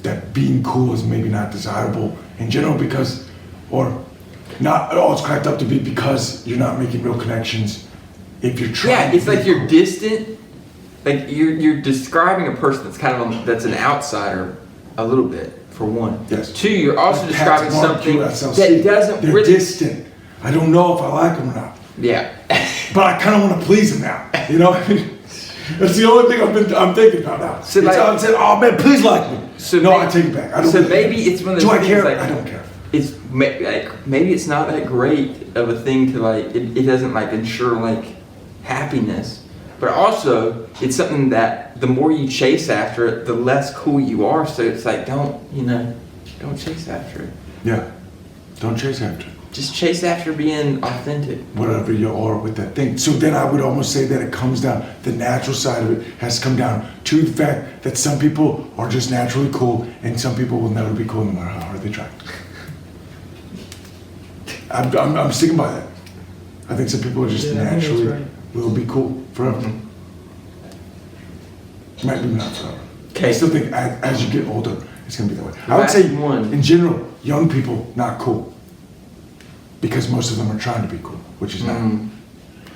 that being cool is maybe not desirable in general because, or not all it's cracked up to be because you're not making real connections. If you're trying, Yeah, it's to like be you're cool. distant. Like you're describing a person that's kind of that's an outsider a little bit for one. Yes. Two, you're also Like describing Pat's Mark something QSLC. that doesn't They're really. distant. I don't know if I like them or not, Yeah. but I kind of want to please them now. You know, that's the only thing I'm thinking about now. So, It's like- I'm saying, oh man, please like me. So no, may- I take it back. I don't. So really maybe care. it's one of Do those I things care? like I don't care. it's like maybe it's not that great of a thing to like. It doesn't like ensure like happiness, but also it's something that the more you chase after it, the less cool you are. So it's like don't chase after it. Yeah. Don't chase after it. Just chase after being authentic. Whatever you are with that thing. So then I would almost say that it comes down, the natural side of it has come down to the fact that some people are just naturally cool and some people will never be cool no matter how hard they try. I'm sticking by that. I think some people are just Yeah, I think that's naturally right. will be cool forever. Might be not forever. Okay. I still think as you get older, it's gonna be that way. I would say Last one. in general, young people not cool. Because most of them are trying to be cool, which is not.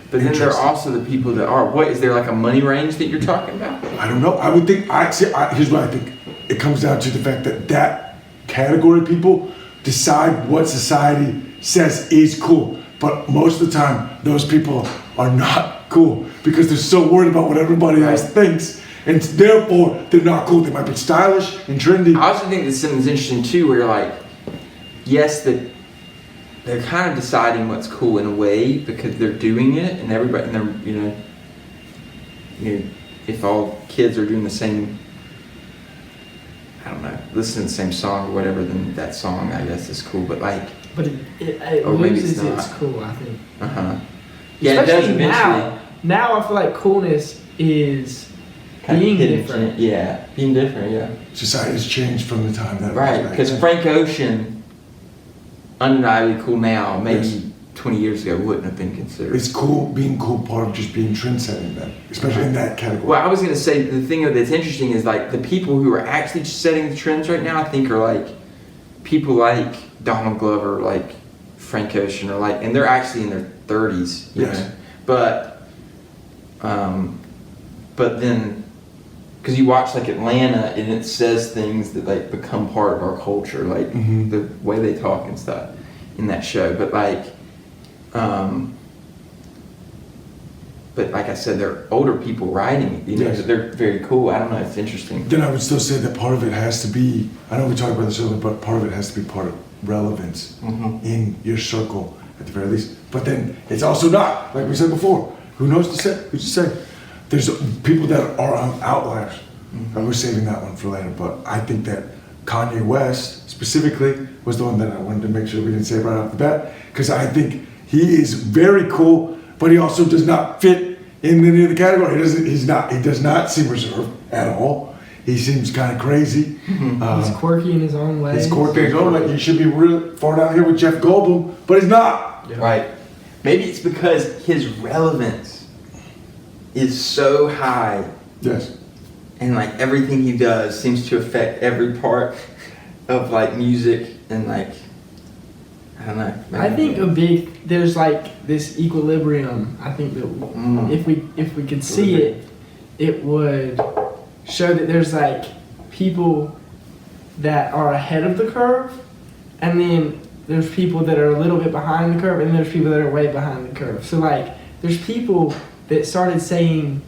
But then there are Interesting. also the people that are. What is there like a money range that you're talking about? I don't know. I would think. Here's what I think. It comes down to the fact that category of people decide what society says is cool. But most of the time, those people are not cool because they're so worried about what everybody else thinks, and therefore they're not cool. They might be stylish and trendy. I also think that something's interesting too, where you're like, yes, that they're kind of deciding what's cool in a way because they're doing it, and everybody, and they're, you know, if all kids are doing the same, I don't know, listening to the same song or whatever, then that song, I guess, is cool. But like, But it Or maybe loses it's not. its cool, I think. yeah, it does Especially eventually. now I feel like coolness is kind of being hidden different. gem. Yeah, being different. Yeah. Society has changed from the time that it was Right, back because then. Frank Ocean, undeniably cool now, maybe 20 years ago wouldn't have been considered. It's cool. Being cool, part of just being trend-setting, then, especially in that category. Well, I was gonna say the thing that's interesting is like the people who are actually setting the trends right now. I think are like people like Donald Glover, like Frank Ocean, or like, and they're actually in their 30s. You Yes. know? But then, because you watch like Atlanta and it says things that like become part of our culture, like Mhm. the way they talk and stuff in that show. But like I said, they're older people writing it. You know, Yes. they're very cool. I don't know. It's interesting. Then I would still say that part of it has to be, I know we talked about this earlier, but part of it has to be part of relevance Mhm. in your circle at the very least. But then it's also not, like we said before, who knows to say, who's to say? There's people that are outliers. Mm-hmm. We're saving that one for later, but I think that Kanye West specifically was the one that I wanted to make sure we didn't say right off the bat, because I think he is very cool, but he also does not fit in any of the category. He does not seem reserved at all. He seems kind of crazy. He's quirky in his own way. He's quirky in his own way. He should be real far down here with Jeff Goldblum, but he's not. Yeah. Right. Maybe it's because his relevance is so high, Yes. and like everything he does seems to affect every part of like music and like, I don't know. I think there's like this equilibrium. I think that Mm. if we could see it, it would show that there's like people that are ahead of the curve, and then there's people that are a little bit behind the curve, and there's people that are way behind the curve. So like, there's people that started saying,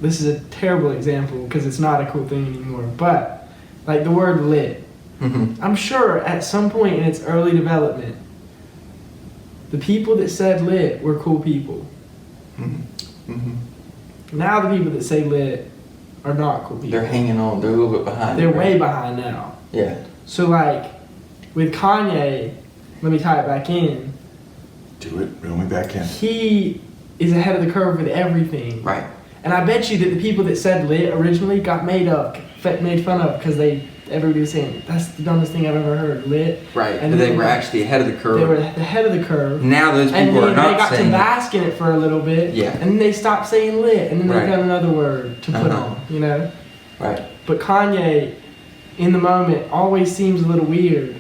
this is a terrible example because it's not a cool thing anymore, but like the word lit. Mm-hmm. I'm sure at some point in its early development, the people that said lit were cool people. Mm-hmm. Mm-hmm. Now the people that say lit are not cool people. They're hanging on. They're a little bit behind. They're right? way behind now. Yeah. So like, with Kanye, let me tie it back in. Do it. Reel me back in. He is ahead of the curve with everything. Right. And I bet you that the people that said lit originally got made fun of because everybody was saying, that's the dumbest thing I've ever heard, lit. Right. And But they then were actually ahead of the curve. They were ahead of the curve. Now those And people then are not they got saying to bask in it for a little bit. Yeah. And then they stopped saying lit. And then Right. they got another word to put Uh-huh. on, you know? Right. But Kanye, in the moment, always seems a little weird.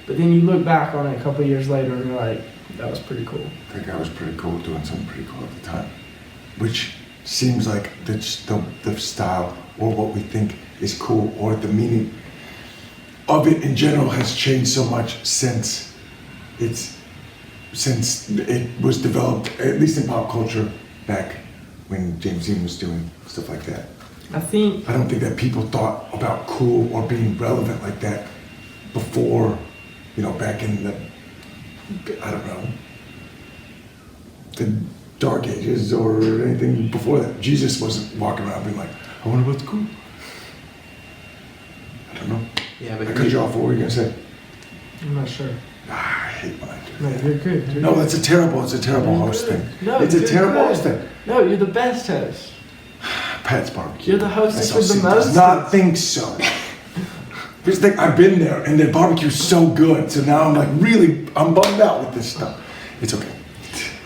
But then you look back on it a couple of years later and you're like, that was pretty cool. That guy was pretty cool, doing something pretty cool at the time. Which seems like the style or what we think is cool or the meaning of it in general has changed so much since it was developed, at least in pop culture, back when James Dean was doing stuff like that. I think I don't think that people thought about cool or being relevant like that before, back in the, I don't know, the Dark Ages or anything before that. Jesus wasn't walking around being like, I wonder what's cool. I don't know. Yeah, I but cut you off. What were you going to say? I'm not sure. I hate when I do No, that. you're good. No, it's a terrible You're host good. thing. No, it's a you're terrible good. host thing. No, you're the best host. Pat's barbecue. You're the hostess with the SLC most. does not think so. Here's the thing, I've been there and their barbecue's so good, so now I'm like I'm bummed out with this stuff. It's okay.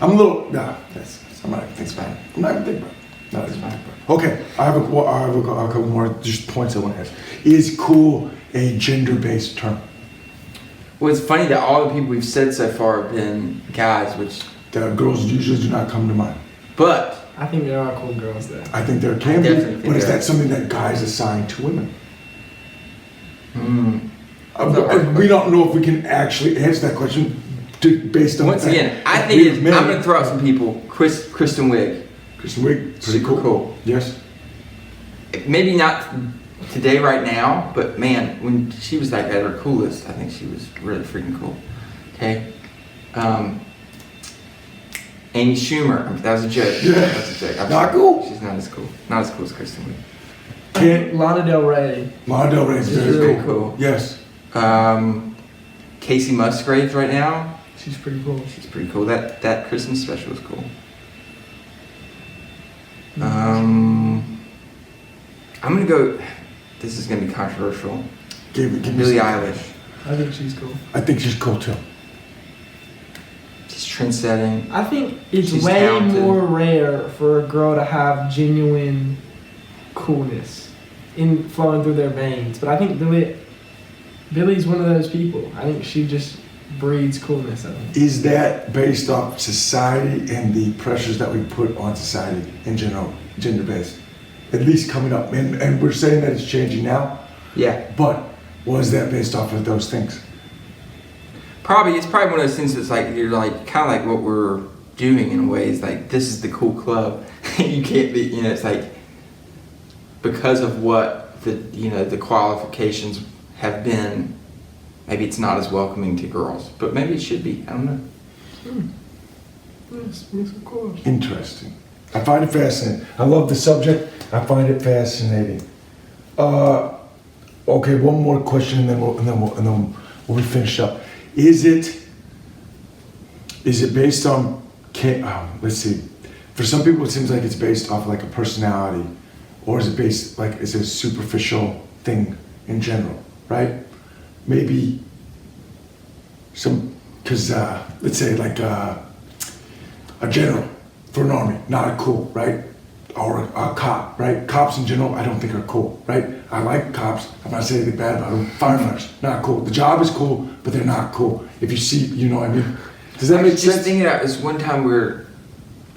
I'm a little, I'm not even thinking about it. I'm not even thinking about it. No, it's fine. Okay, I have a couple more just points I want to ask. Is cool a gender-based term? well, it's funny that all the people we've said so far have been guys, which. The girls usually do not come to mind. But I think there are cool girls there. I think there can I be, definitely think but is there that something that guys assign to women? But we don't know if we can actually answer that question based on once the fact again, I that think we it's, men- I'm going to throw out some people. Kristen Wiig. Kristen Wiig, pretty Super cool. Yes. Maybe not today, right now, but man, when she was like at her coolest, I think she was really freaking cool. Okay. Amy Schumer. That was a joke. Yeah. That was a joke. I'm Not sorry. cool? She's not as cool. Not as cool as Kristen Wiig. Can't. Lana Del Rey. Lana Del Rey's She's very really cool. cool. Yes. Casey Musgraves right now. She's pretty cool. She's pretty cool. That Christmas special was cool. I'm gonna go. This is gonna be controversial. Give me Billie some- Eilish. I think she's cool. I think she's cool too. She's trend-setting. I think it's She's way talented. more rare for a girl to have genuine coolness in flowing through their veins. But I think Billy's one of those people. I think she just breeds coolness. I think. Is that based off society and the pressures that we put on society in general, gender-based? At least coming up, and we're saying that it's changing now, Yeah. but was that based off of those things? It's probably one of those things that's like, you're like, kind of like what we're doing in a way is like, this is the cool club. You can't be, it's like, because of what the qualifications have been, maybe it's not as welcoming to girls, but maybe it should be, I don't know. Yes, of course. Interesting. I find it fascinating. I love the subject. I find it fascinating. Okay, one more question, and then we'll be finished up. Is it based on? Let's see. For some people, it seems like it's based off like a personality, or is it based like it's a superficial thing in general, right? Maybe because let's say like a general for an army, not cool, right? Or a cop, right? Cops in general, I don't think are cool, right? I like cops. I'm not saying anything bad about them. Firefighters, not cool. The job is cool, but they're not cool. If you see, you know what I mean? Does that I make was just sense? thinking about this one time where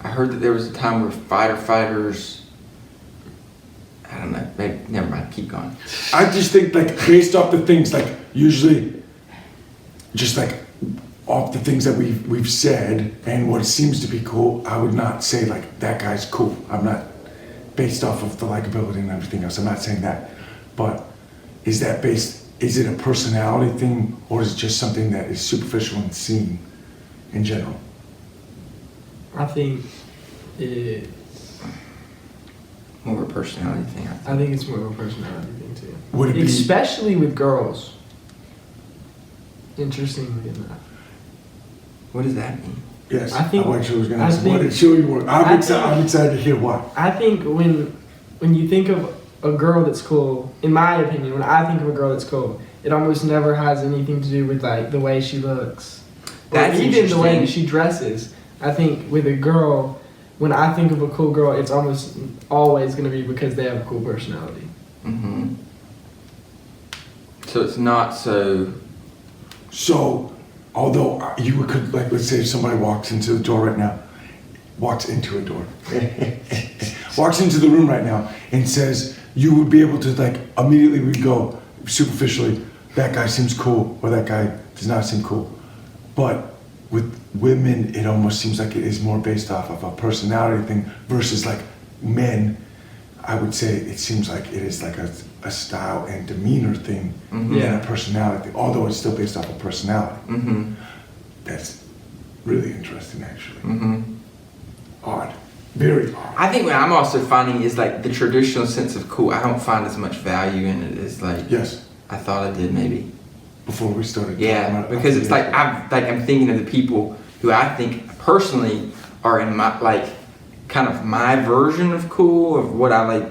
I heard that there was a time where firefighters, I don't know. Maybe, never mind. Keep going. I just think like based off the things like usually, just like off the things that we've said and what seems to be cool, I would not say like that guy's cool. I'm not based off of the likability and everything else. I'm not saying that, but is that based? Is it a personality thing or is it just something that is superficial and seen in general? I think it's More of a personality thing. I think it's more of a personality thing too. Would it be? Especially with girls. Interestingly enough. What does that mean? Yes, I think- I actually was going I to ask, what think- did show you were? I I'm excited to hear why. I think when you think of a girl that's cool, in my opinion, when I think of a girl that's cool, it almost never has anything to do with like the way she looks. Or That's even the way interesting. that she dresses. I think with a girl, when I think of a cool girl, it's almost always going to be because they have a cool personality. Mm-hmm. So it's not so. So, although you could, like, let's say somebody walks into the door right now, walks into a door, walks into the room right now and says, you would be able to, like, immediately would go superficially, that guy seems cool, or that guy does not seem cool. But with women, it almost seems like it is more based off of a personality thing versus, like, men. I would say it seems like it is like a style and demeanor thing Mhm. than a personality thing, although it's still based off of personality. Mm-hmm. That's really interesting, actually. Mm-hmm. Odd. Very odd. I think what I'm also finding is like the traditional sense of cool. I don't find as much value in it as like Yes, I thought I did maybe. before we started talking Yeah, about it. because it's like I'm thinking of the people who I think personally are in my like kind of my version of cool of what I like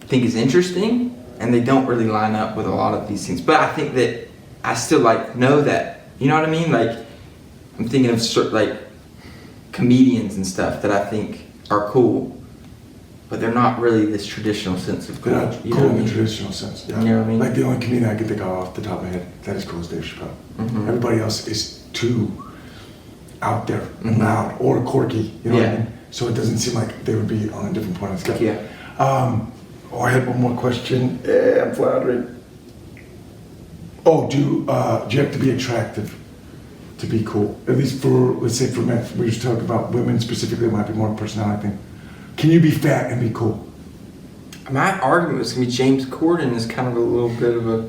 think is interesting, and they don't really line up with a lot of these things. But I think that I still like know that, you know what I mean? Like I'm thinking of certain like comedians and stuff that I think are cool, but they're not really this traditional sense of cool. They're not You know cool what I in the mean? traditional sense. Yeah. You know what I mean? Like the only comedian I can think of off the top of my head that is cool is Dave Chappelle. Mhm. Everybody else is too out there, Mhm. loud, or quirky. You know what I Yeah. mean? So it doesn't seem like they would be on a different point of scale. Yeah. I had one more question. I'm floundering. Oh, do you have to be attractive to be cool? At least for, let's say for men. We were just talking about women specifically, it might be more a personality thing. Can you be fat and be cool? My argument was gonna be James Corden is kind of a little bit of a,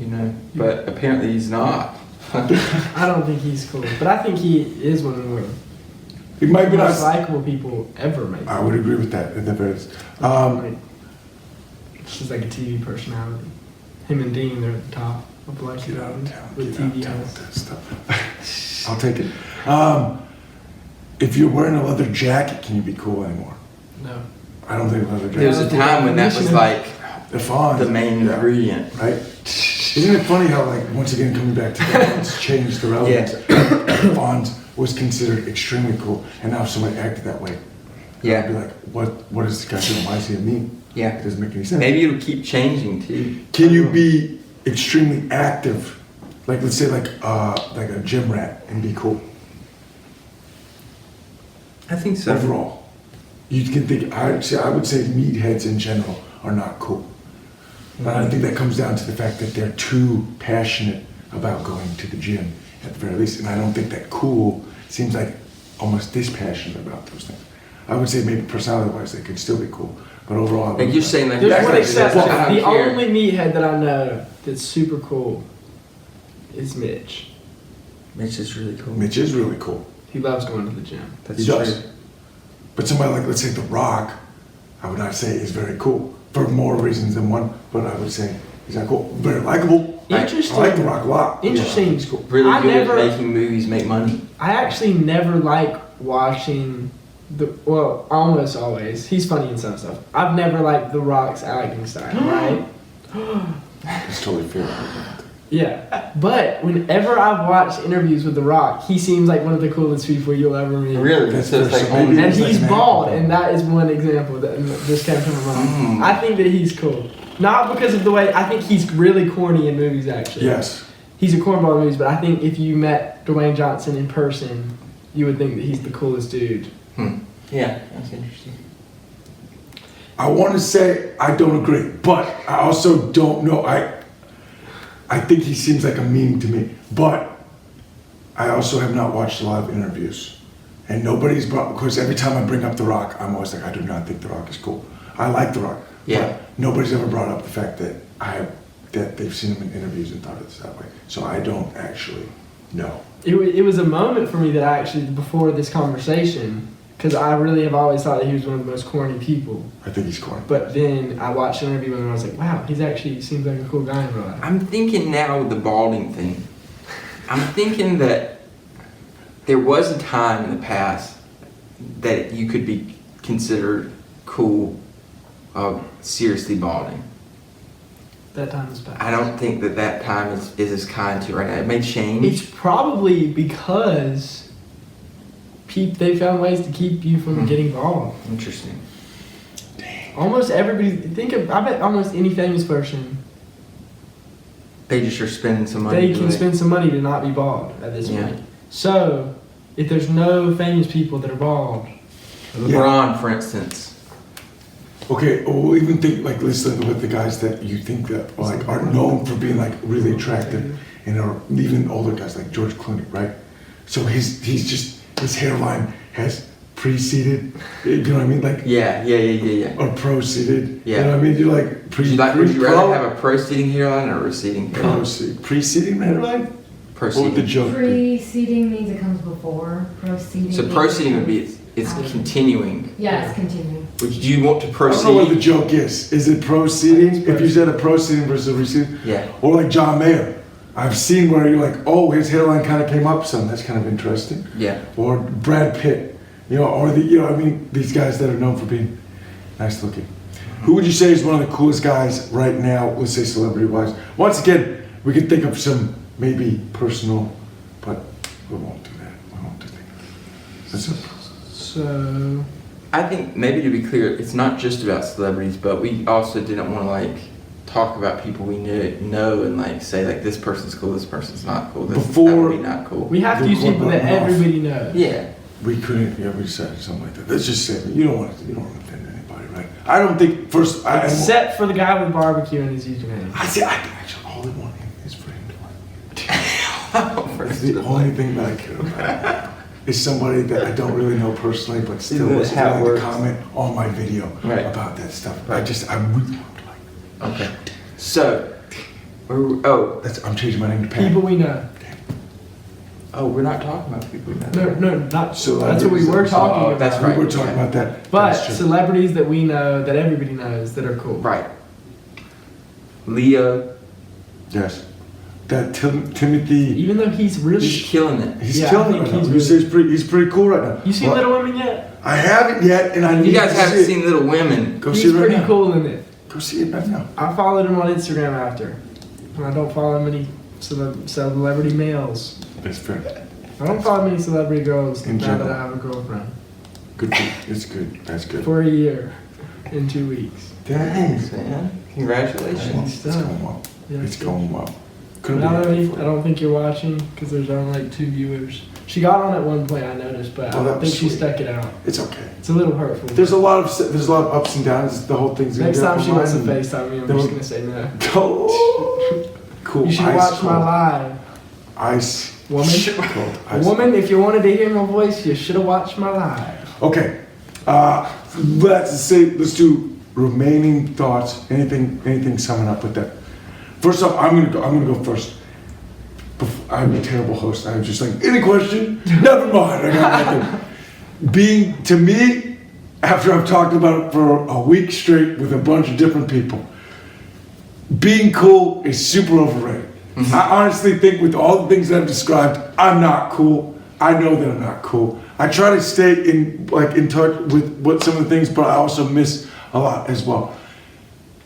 you know, but apparently he's not. I don't think he's cool, but I think he is one of the It might be most not. likable people ever, maybe. I would agree with that at the very least. Like, it's just like a TV personality. Him and Dean, they're at the top of like Get out of town. with Get out TV of town hosts. with that stuff. I'll take it. If you're wearing a leather jacket, can you be cool anymore? No. I don't think a leather There was jacket. a time when that was like The fawn. the main Yeah. ingredient. Right? Isn't it funny how, like, once again, coming back to the fawns changed the relevance? The fawns was considered extremely cool, and now if somebody acted that way, I'd be Yeah, like, what is this guy doing? Why is he a meme? yeah. It doesn't make any sense. Maybe it'll keep changing too. Can you be extremely active, like let's say like a gym rat, and be cool I think so. overall? You can think. I would say meatheads in general are not cool. But I think that comes down to the fact that they're too passionate about going to the gym at the very least, and I don't think that cool seems like almost dispassionate about those things. I would say maybe personality-wise they could still be cool, but overall, Like you're saying, like There's that's one like- exception. I don't The care. only meathead that I know that's super cool is Mitch. Mitch is really cool. Mitch is really cool. He loves going to the gym. That's He true. does. But somebody like, let's say, The Rock, I would not say is very cool for more reasons than one. But I would say he's not cool. Very likable. Interesting. I like The Rock a lot. Interesting. He's cool. Really I good never- at making movies make money. I actually never like watching well, almost always. He's funny in some stuff. I've never liked The Rock's acting style, right? It's totally fair. Yeah. But whenever I've watched interviews with The Rock, he seems like one of the coolest people you'll ever meet. Really? That's So it's fair. like So maybe only- And He's like he's an bald, actor. and that is one example that just came to my mind. I think that he's cool. Not because of the way, I think he's really corny in movies, actually. Yes. He's a cornball in movies, but I think if you met Dwayne Johnson in person, you would think that he's the coolest dude. Yeah, that's interesting. I want to say I don't agree, but I also don't know. I think he seems like a meme to me, but I also have not watched a lot of interviews, and nobody's brought, because every time I bring up The Rock, I'm always like, I do not think The Rock is cool. I like The Rock, Yeah. but nobody's ever brought up the fact that that they've seen him in interviews and thought it's that way. So I don't actually know. It was a moment for me that I actually, before this conversation, because I really have always thought that he was one of the most corny people. I think he's corny. But then I watched an interview with him and I was like, wow, he's actually seems like a cool guy in real life. I'm thinking now with the balding thing. I'm thinking that there was a time in the past that you could be considered cool, seriously balding. That time is past. I don't think that time is as kind to right now. It may change. It's probably because they found ways to keep you from getting bald. Interesting. Almost everybody, I bet almost any famous person, They just are spending some money. they to can it. spend some money to not be bald at this Yeah. point. So, if there's no famous people that are bald, LeBron, for instance. Okay, or even think like listen with the guys that you think that like are known for being like really attractive, and are even older guys like George Clooney, right? So his hairline has preceded, you know what I mean, like Yeah. or proceeded. Yeah. You know what I mean? You're like Would you rather have a proceeding hairline or a receding hairline? preceding hairline? What would the Proceeding. joke be? Preceding means it comes before. Proceeding. So means proceeding it would be comes it's after. continuing. Yeah, it's continuing. Would you want to I don't know what the proceed? joke is. Is it proceeding? If you said a proceeding versus a receding? Yeah. Or like John Mayer. I've seen where you're like, oh, his hairline kind of came up some. That's kind of interesting. Yeah. Or Brad Pitt, you know, or I mean, these guys that are known for being nice looking. Who would you say is one of the coolest guys right now, let's say celebrity-wise? Once again, we can think of some maybe personal, but we won't do that. We won't do that. That's it. so I think maybe to be clear, it's not just about celebrities, but we also didn't want to like talk about people we know and like say like this person's cool, this person's not cool. That would be not cool. we have to use people that everybody knows. Yeah. We couldn't, we decided something like that. Let's just say, you don't want to offend anybody, right? I don't think, first, Except for the guy with barbecue in his username. I actually, all I want him is for him to like. First That's the only thing that I care about. Is somebody that I don't really know personally, but still was how it willing to works. comment on my video Right. about that stuff. Right. I really want to like. Okay. So, I'm changing my name to Pat. People we know. we're not talking about people we know. No, not. So That's what we were talking about. that's We right. were talking about that. But That's true. celebrities that we know, that everybody knows, that are cool. Right. Leo, Yes. That Timothy, Even though he's really. he's killing it. he's Yeah, I killing think it right now. he's He's pretty cool right now. You seen Well, Little Women yet? I haven't yet, and I You need guys to haven't see it. seen Little Women. Go see He's it right pretty now. cool in it. Go see it right now. I followed him on Instagram after. And I don't follow many celebrity males. That's fair. I don't follow many celebrity girls In now general. that I have a girlfriend. Good. It's good. That's good. For a year. In 2 weeks. Thanks, man. Congratulations. It's going well. Yeah. It's going well. Couldn't Valerie, be I don't think you're watching because there's only like 2 viewers. She got on at one point, I noticed, but Oh, I that don't was think she sweet. stuck it out. It's okay. It's a little hurtful. There's a lot of ups and downs. The whole thing's gonna Next get time up she and wants to down. FaceTime me, I'm There just were- gonna say no. Oh, cool. You should Ice watch my cold. live. Ice. Woman. Cold. Ice Woman, if you wanted to hear my voice, you should have watched my live. Okay. Let's do remaining thoughts. Anything summing up with that? First off, I'm gonna go first. I'm a terrible host. I'm just like, any question? Never mind. I got nothing. To me, after I've talked about it for a week straight with a bunch of different people, being cool is super overrated. Mm-hmm. I honestly think with all the things that I've described, I'm not cool. I know that I'm not cool. I try to stay in touch with what some of the things, but I also miss a lot as well.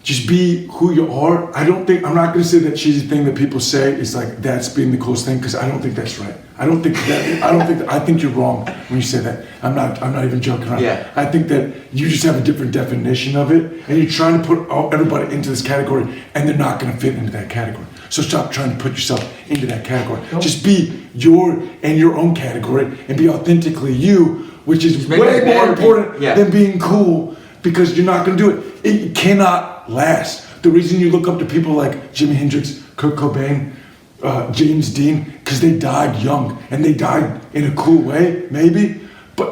Just be who you are. I'm not gonna say that cheesy thing that people say is like that's being the coolest thing, because I don't think that's right. I think you're wrong when you say that. I'm not even joking around. Yeah. I think that you just have a different definition of it, and you're trying to put everybody into this category, and they're not gonna fit into that category. So stop trying to put yourself into that category. Just be your own category and be authentically you, which is Just make way it more better. important Yeah. than being cool. because you're not going to do it. It cannot last. The reason you look up to people like Jimi Hendrix, Kurt Cobain, James Dean, because they died young and they died in a cool way, maybe.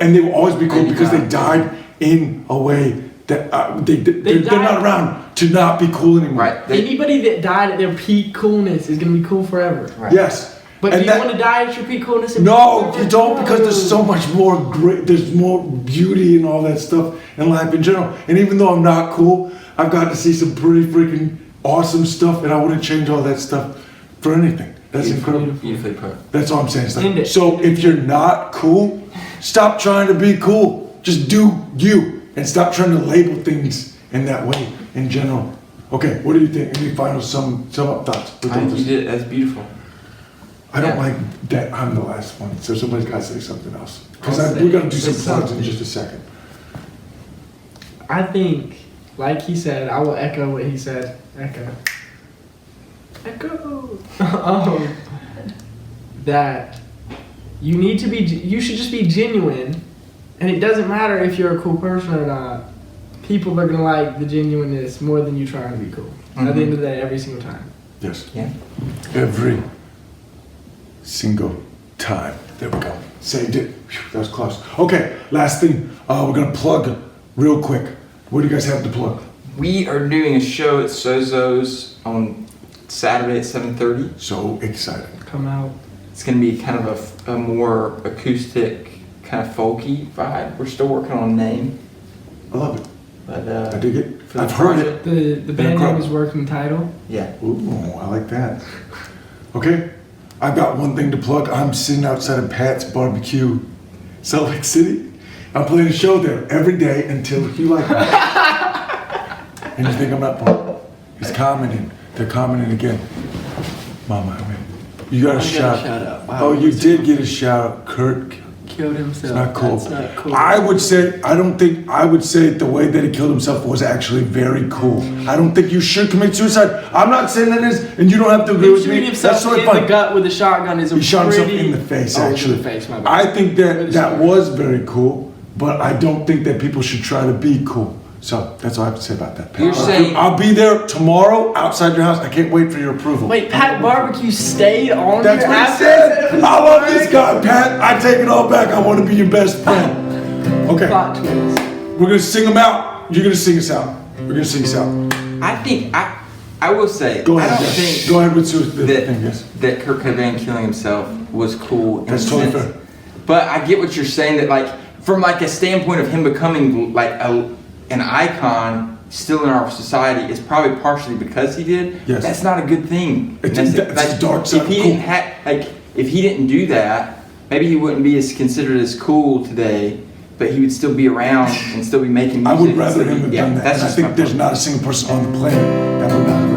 And they will always be cool because they died in a way that they're not around to not be cool anymore. Right. Anybody that died at their peak coolness is going to be cool forever. Right. Yes. But do you want to die at your peak coolness? No, you don't, because there's so much more great, there's more beauty and all that stuff in life in general. And even though I'm not cool, I've got to see some pretty freaking awesome stuff, and I wouldn't change all that stuff for anything. That's incredible. Beautifully put. That's all I'm saying. So if you're not cool, stop trying to be cool. Just do you, and stop trying to label things in that way in general. Okay, what do you think? Any final sum up thoughts? I think you did. That's beautiful. I don't like that I'm the last one, so somebody's got to say something else. Because I'll we're going to do say some plugs in something. just a second. I think, like he said, I will echo what he said. Echo. That you should just be genuine, and it doesn't matter if you're a cool person or not. People are gonna like the genuineness more than you trying to be cool. At the end of the day, every single time. Yes. Yeah. Every single time. There we go. Saved it. Whew, that was close. Okay, last thing. We're going to plug real quick. What do you guys have to plug? We are doing a show at Sozo's on Saturday at 7:30. So excited. Come out. It's going to be kind of a more acoustic, kind of folky vibe. We're still working on a name. I love it. But, I dig it. for the I've heard project. The band name is Working Title. Yeah. Ooh, I like that. Okay, I've got one thing to plug. I'm sitting outside of Pat's Barbecue, Salt Lake City. I'm playing a show there every day until you like me. And you think I'm not playing. He's commenting. They're commenting again. Mama, I mean, you got a shout. out. Wow. Oh, you did get a shout out. Kurt Killed himself. It's not cool. That's not cool. I would say the way that he killed himself was actually very cool. I don't think you should commit suicide. I'm not saying that is, and you don't have to agree Him with shooting me. himself That's totally in the fine. gut with a shotgun is a He shot himself pretty- in the face, Oh, actually. in the face, my bad. I think With a that shotgun. was very cool, but I don't think that people should try to be cool. So that's all I have to say about that. Pat. You're saying- I'll be there tomorrow outside your house. I can't wait for your approval. Wait, Pat Barbecue stayed on That's your what he after said. instead of his I love wife? this guy, Pat. I take it all back. I want to be your best friend. Okay. Plot twist. We're gonna sing them out. You're gonna sing us out. We're gonna sing us out. I think I will say Go I ahead. don't Yes. think Go ahead with suicide. that thing, yes. that Kurt Cobain killing himself was cool. In That's a totally sense. fair. But I get what you're saying, that like from like a standpoint of him becoming like an icon still in our society is probably partially because he did. Yes. That's not a good thing. It's That's a dark side. If he Cool. didn't if he didn't do that, maybe he wouldn't be as considered as cool today. But he would still be around and still be making music. I would rather him have done that. That's And I just think my there's point. not a single person on the planet that would not